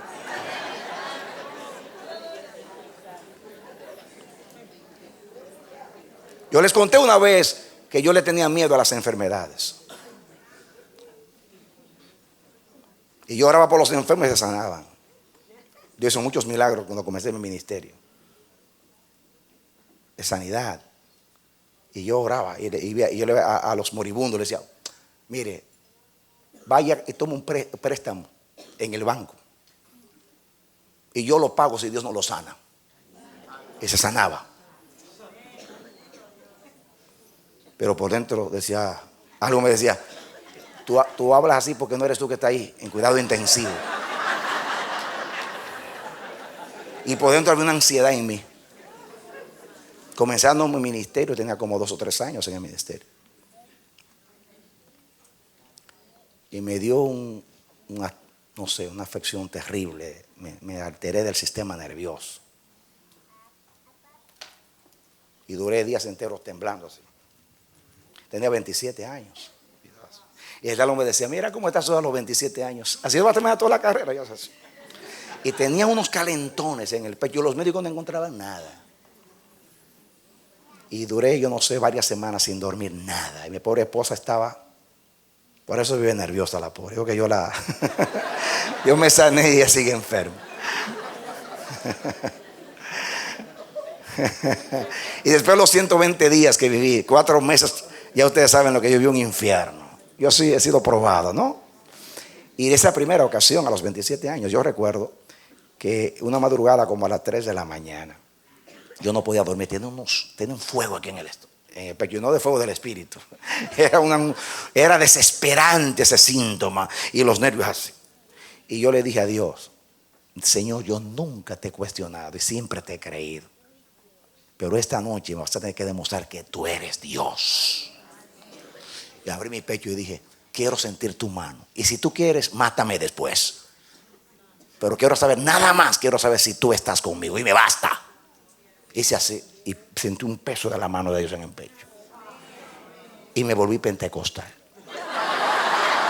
Yo les conté una vez que yo le tenía miedo a las enfermedades. Y yo oraba por los enfermos y se sanaban. Yo hice muchos milagros cuando comencé mi ministerio de sanidad. Y yo oraba y yo le a los moribundos les decía: mire, vaya y tome un préstamo en el banco y yo lo pago si Dios no lo sana. Y se sanaba. Pero por dentro decía, algo me decía: tú hablas así porque no eres tú que está ahí en cuidado intensivo. Y por dentro había una ansiedad en mí. Comenzando mi ministerio, tenía como 2 o 3 años en el ministerio. Y me dio una afección terrible. Me alteré del sistema nervioso. Y duré días enteros temblando así. Tenía 27 años. Y el diablo me decía: mira cómo estás a los 27 años. Así va a terminar toda la carrera. Yo así. Y tenía unos calentones en el pecho. Los médicos no encontraban nada. Y duré, yo no sé, varias semanas sin dormir nada. Y mi pobre esposa estaba, por eso vive nerviosa la pobre. Digo que yo me sané y ella sigue enferma. Y después de los 120 días que viví, 4 meses, ya ustedes saben lo que yo viví, un infierno. Yo sí he sido probado, ¿no? Y de esa primera ocasión, a los 27 años, yo recuerdo que una madrugada como a las 3 de la mañana, yo no podía dormir. Tenía un fuego aquí en el pecho, no de fuego del espíritu. Era desesperante ese síntoma y los nervios así. Y yo le dije a Dios: Señor, yo nunca te he cuestionado y siempre te he creído, pero esta noche me vas a tener que demostrar que tú eres Dios. Y abrí mi pecho y dije: quiero sentir tu mano, y si tú quieres, mátame después, pero quiero saber, nada más quiero saber si tú estás conmigo, y me basta. Hice así y sentí un peso de la mano de Dios en el pecho. Y me volví pentecostal.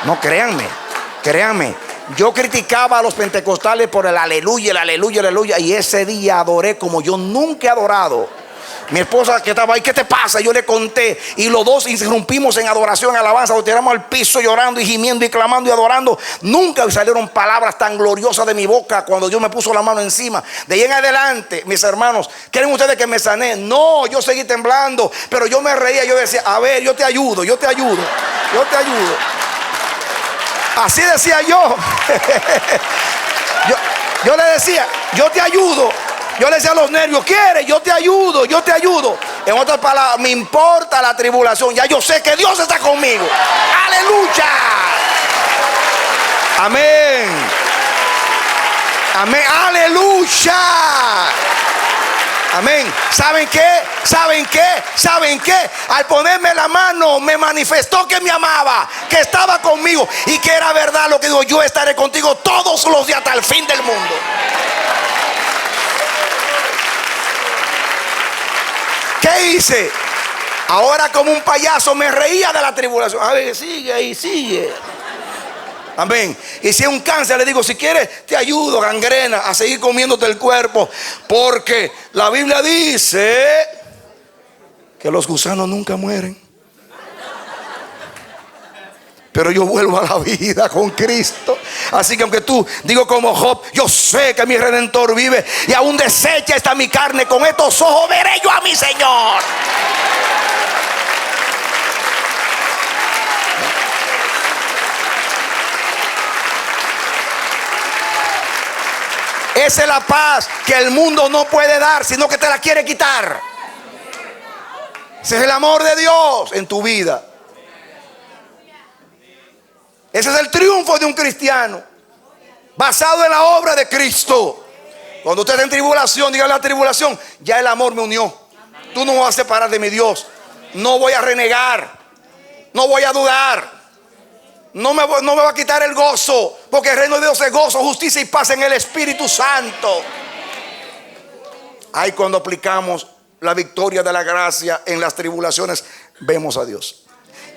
No, créanme. Yo criticaba a los pentecostales por el aleluya, el aleluya, el aleluya. Y ese día adoré como yo nunca he adorado. Mi esposa que estaba ahí: ¿qué te pasa? Yo le conté. Y los dos irrumpimos en adoración, alabanza. Nos tiramos al piso llorando y gimiendo y clamando y adorando. Nunca salieron palabras tan gloriosas de mi boca cuando Dios me puso la mano encima. De ahí en adelante, mis hermanos, ¿quieren ustedes que me sané? No, yo seguí temblando, pero yo me reía. Yo decía: a ver, yo te ayudo. Así decía yo. Yo le decía: yo te ayudo. Yo le decía a los nervios: ¿quieres? Yo te ayudo. En otras palabras, me importa la tribulación. Ya yo sé que Dios está conmigo. ¡Aleluya! Amén. ¡Aleluya! Amén. ¿Saben qué? Al ponerme la mano me manifestó que me amaba, que estaba conmigo y que era verdad lo que digo: yo estaré contigo todos los días hasta el fin del mundo. ¿Qué hice? Ahora, como un payaso, me reía de la tribulación. A ver, sigue. Amén. Y si es un cáncer, le digo: si quieres, te ayudo, gangrena, a seguir comiéndote el cuerpo. Porque la Biblia dice que los gusanos nunca mueren. Pero yo vuelvo a la vida con Cristo. Así que aunque tú, digo como Job, yo sé que mi Redentor vive, y aún deshecha está mi carne, con estos ojos veré yo a mi Señor. Esa es la paz que el mundo no puede dar, sino que te la quiere quitar. Ese es el amor de Dios en tu vida. Ese es el triunfo de un cristiano, basado en la obra de Cristo. Cuando usted está en tribulación, diga: la tribulación, ya el amor me unió. Tú no me vas a separar de mi Dios. No voy a renegar, no voy a dudar, no me va a quitar el gozo, porque el reino de Dios es gozo, justicia y paz en el Espíritu Santo. Ahí, cuando aplicamos la victoria de la gracia en las tribulaciones, vemos a Dios.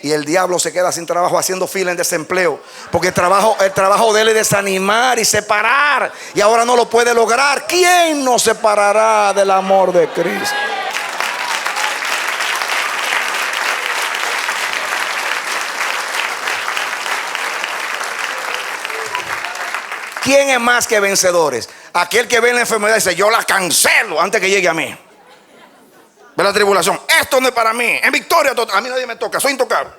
Y el diablo se queda sin trabajo, haciendo fila en desempleo, porque el trabajo de él es desanimar y separar, y ahora no lo puede lograr. ¿Quién nos separará del amor de Cristo? ¿Quién es más que vencedores? Aquel que ve la enfermedad y dice: yo la cancelo antes que llegue a mí. Ve la tribulación: esto no es para mí, en victoria total, a mí nadie me toca, soy intocable.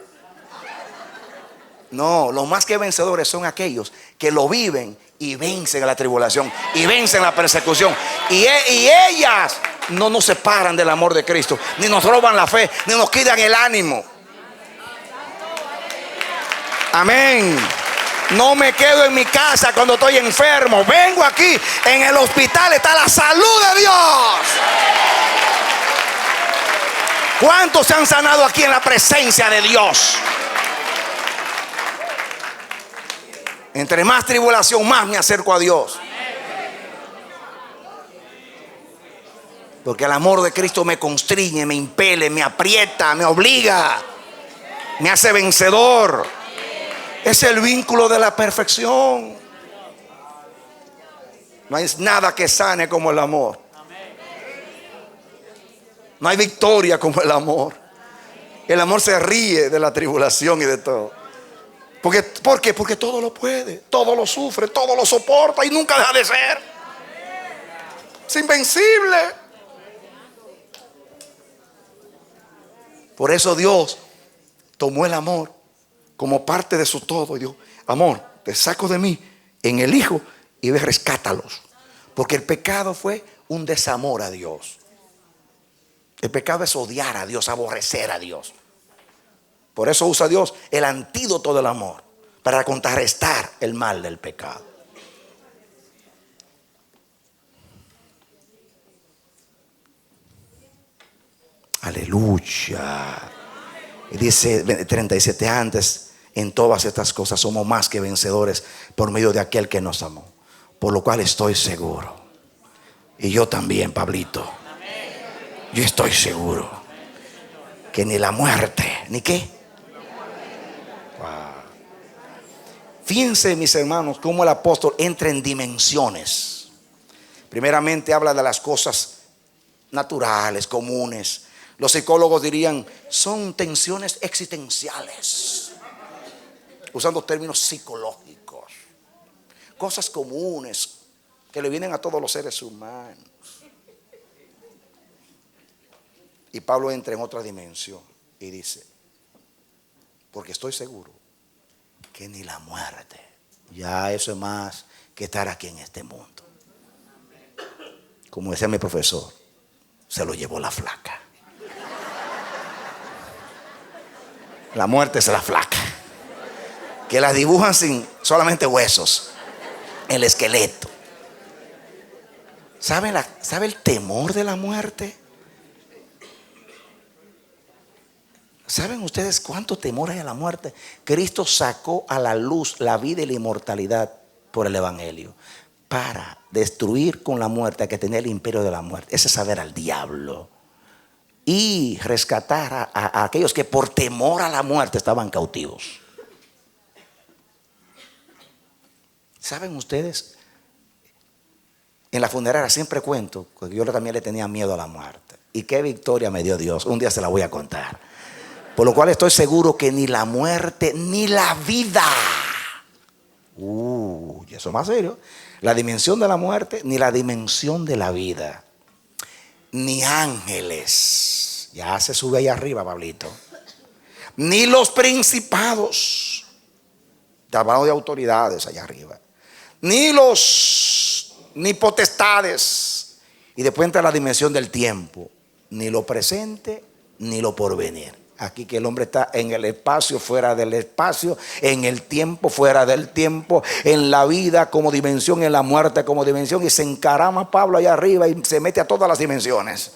No, los más que vencedores son aquellos que lo viven y vencen a la tribulación y vencen la persecución. Y ellas no nos separan del amor de Cristo, ni nos roban la fe, ni nos quitan el ánimo. Amén. No me quedo en mi casa cuando estoy enfermo. Vengo aquí. En el hospital está la salud de Dios. ¿Cuántos se han sanado aquí en la presencia de Dios? Entre más tribulación, más me acerco a Dios. Porque el amor de Cristo me constriñe, me impele, me aprieta, me obliga, me hace vencedor. Es el vínculo de la perfección. No hay nada que sane como el amor. No hay victoria como el amor. El amor se ríe de la tribulación y de todo. ¿Por qué? Porque todo lo puede, todo lo sufre, todo lo soporta y nunca deja de ser. Es invencible. Por eso Dios tomó el amor como parte de su todo y dijo: amor, te saco de mí en el Hijo y ve, rescátalos. Porque el pecado fue un desamor a Dios. El pecado es odiar a Dios, aborrecer a Dios. Por eso usa Dios el antídoto del amor, para contrarrestar el mal del pecado. Aleluya. Y dice 37: antes, en todas estas cosas somos más que vencedores por medio de aquel que nos amó. Por lo cual estoy seguro. Y yo también, Pablito. Yo estoy seguro que ni la muerte, ¿ni qué? Wow. Fíjense, mis hermanos, cómo el apóstol entra en dimensiones. Primeramente habla de las cosas naturales, comunes. Los psicólogos dirían: son tensiones existenciales, usando términos psicológicos. Cosas comunes que le vienen a todos los seres humanos. Y Pablo entra en otra dimensión y dice: porque estoy seguro que ni la muerte, ya eso es más que estar aquí en este mundo. Como decía mi profesor, se lo llevó la flaca. La muerte es la flaca, que la dibujan sin solamente huesos, el esqueleto. ¿Sabe el temor de la muerte? ¿Saben ustedes cuánto temor hay a la muerte? Cristo sacó a la luz la vida y la inmortalidad por el Evangelio, para destruir con la muerte a que tenía el imperio de la muerte. Ese es saber al diablo. Y rescatar a aquellos que por temor a la muerte estaban cautivos. ¿Saben ustedes? En la funeraria siempre cuento que yo también le tenía miedo a la muerte. Y qué victoria me dio Dios. Un día se la voy a contar. Por lo cual estoy seguro que ni la muerte ni la vida. Y eso es más serio. La dimensión de la muerte ni la dimensión de la vida. Ni ángeles. Ya se sube ahí arriba, Pablito. Ni los principados. Hablando de autoridades allá arriba. Ni potestades. Y después entra la dimensión del tiempo. Ni lo presente ni lo porvenir. Aquí que el hombre está en el espacio, fuera del espacio, en el tiempo, fuera del tiempo, en la vida como dimensión, en la muerte como dimensión. Y se encarama Pablo allá arriba y se mete a todas las dimensiones.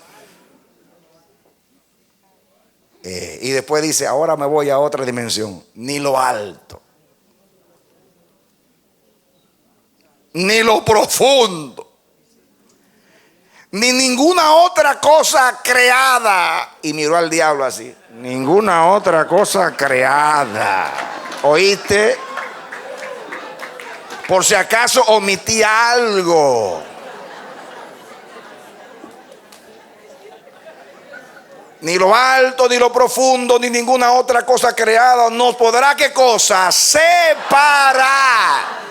Y después dice: ahora me voy a otra dimensión. Ni lo alto, ni lo profundo, ni ninguna otra cosa creada. Y miró al diablo así: Ninguna otra cosa creada. ¿Oíste? Por si acaso omití algo. Ni lo alto, ni lo profundo, ni ninguna otra cosa creada nos podrá, ¿qué cosa? Separar.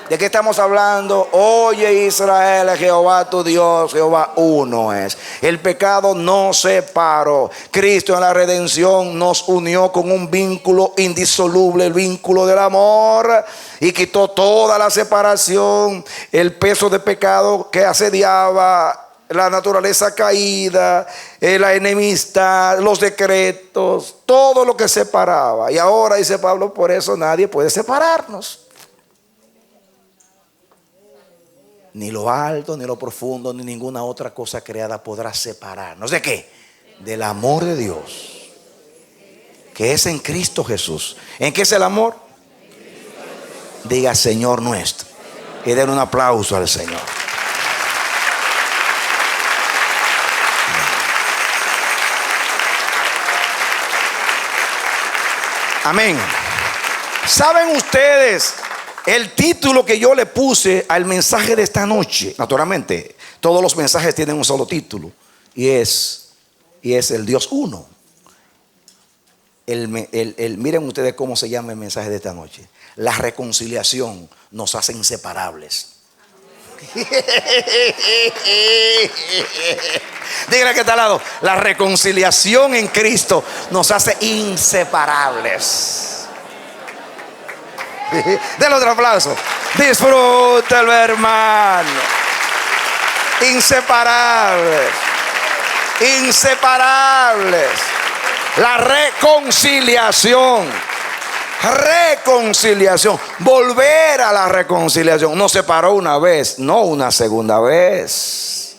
¿De qué estamos hablando? Oye, Israel, Jehová tu Dios, Jehová uno es. El pecado nos separó. Cristo en la redención nos unió con un vínculo indisoluble, el vínculo del amor, y quitó toda la separación, el peso de pecado que asediaba la naturaleza caída, la enemistad, los decretos, todo lo que separaba. Y ahora dice Pablo, por eso nadie puede separarnos. Ni lo alto, ni lo profundo, ni ninguna otra cosa creada podrá separarnos. ¿De qué? Del amor de Dios, que es en Cristo Jesús. ¿En qué es el amor? Diga Señor nuestro. Y den un aplauso al Señor. Amén. ¿Saben ustedes el título que yo le puse al mensaje de esta noche? Naturalmente, todos los mensajes tienen un solo título, y es el Dios uno. Miren ustedes cómo se llama el mensaje de esta noche. La reconciliación nos hace inseparables. Dígale que está al lado. La reconciliación en Cristo nos hace inseparables. Denle otro aplauso. Disfrútalo, hermano. Inseparables. Inseparables. La reconciliación. Reconciliación. Volver a la reconciliación. Nos separó una vez, no una segunda vez.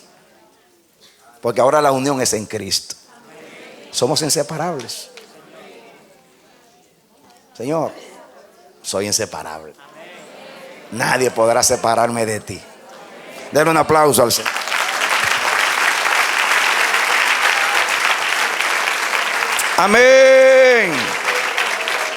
Porque ahora la unión es en Cristo. Somos inseparables. Señor, soy inseparable. Nadie podrá separarme de ti. Denle un aplauso al Señor. Amén.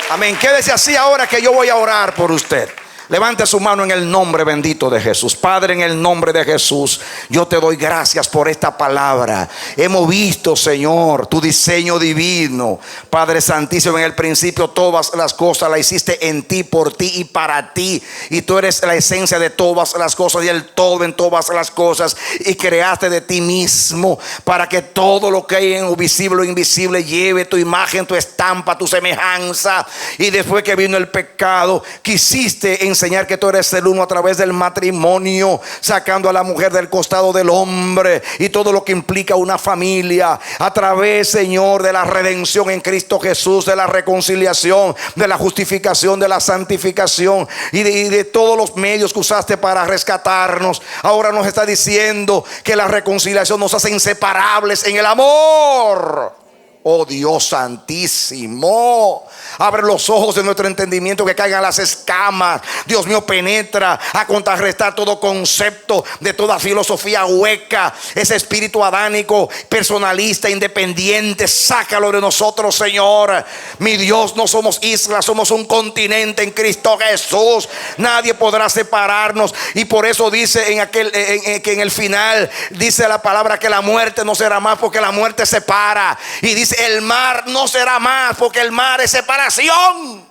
Amén. Quédese así ahora que yo voy a orar por usted. Levante su mano en el nombre bendito de Jesús. Padre, en el nombre de Jesús, yo te doy gracias por esta palabra. Hemos visto, Señor, tu diseño divino. Padre Santísimo, en el principio todas las cosas las hiciste en ti, por ti y para ti. Y tú eres la esencia de todas las cosas y el todo en todas las cosas. Y creaste de ti mismo para que todo lo que hay en lo visible o invisible lleve tu imagen, tu estampa, tu semejanza. Y después que vino el pecado, quisiste enseñar que tú eres el uno a través del matrimonio, sacando a la mujer del costado del hombre y todo lo que implica una familia, a través, Señor, de la redención en Cristo Jesús, de la reconciliación, de la justificación, de la santificación y de todos los medios que usaste para rescatarnos. Ahora nos está diciendo que la reconciliación nos hace inseparables en el amor. Oh Dios santísimo, abre los ojos de nuestro entendimiento, que caigan las escamas. Dios mío, penetra a contrarrestar todo concepto de toda filosofía hueca, ese espíritu adánico, personalista, independiente. Sácalo de nosotros, Señor. Mi Dios, no somos islas, somos un continente en Cristo Jesús. Nadie podrá separarnos. Y por eso dice que en el final dice la palabra que la muerte no será más, porque la muerte separa. Y dice el mar no será más, porque el mar es separación.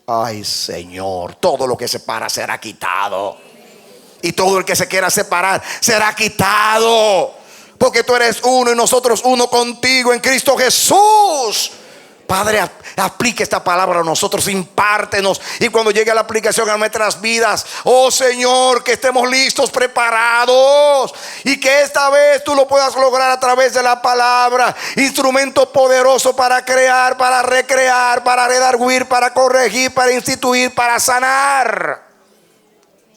Ay, Señor, todo lo que separa será quitado. Y todo el que se quiera separar será quitado, porque tú eres uno y nosotros uno contigo en Cristo Jesús. Padre, aplique esta palabra a nosotros, impártenos. Y cuando llegue la aplicación a nuestras vidas, oh Señor, que estemos listos, preparados. Y que esta vez tú lo puedas lograr a través de la palabra. Instrumento poderoso para crear, para recrear, para redarguir, para corregir, para instituir, para sanar.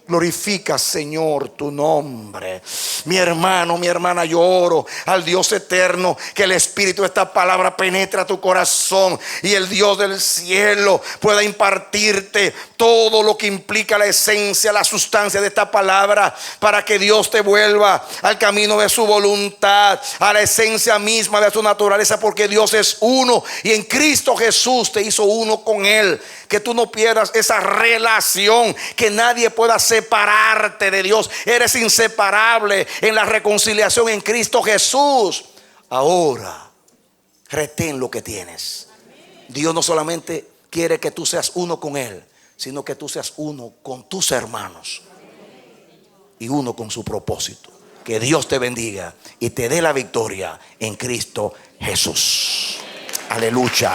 Glorifica, Señor, tu nombre. Mi hermano, mi hermana, yo oro al Dios eterno que el Espíritu de esta palabra penetre a tu corazón y el Dios del cielo pueda impartirte todo lo que implica la esencia, la sustancia de esta palabra, para que Dios te vuelva al camino de su voluntad, a la esencia misma de su naturaleza, porque Dios es uno y en Cristo Jesús te hizo uno con Él. Que tú no pierdas esa relación, que nadie pueda separarte de Dios. Eres inseparable en la reconciliación en Cristo Jesús. Ahora, retén lo que tienes. Dios no solamente quiere que tú seas uno con Él, sino que tú seas uno con tus hermanos y uno con su propósito. Que Dios te bendiga y te dé la victoria en Cristo Jesús. Aleluya.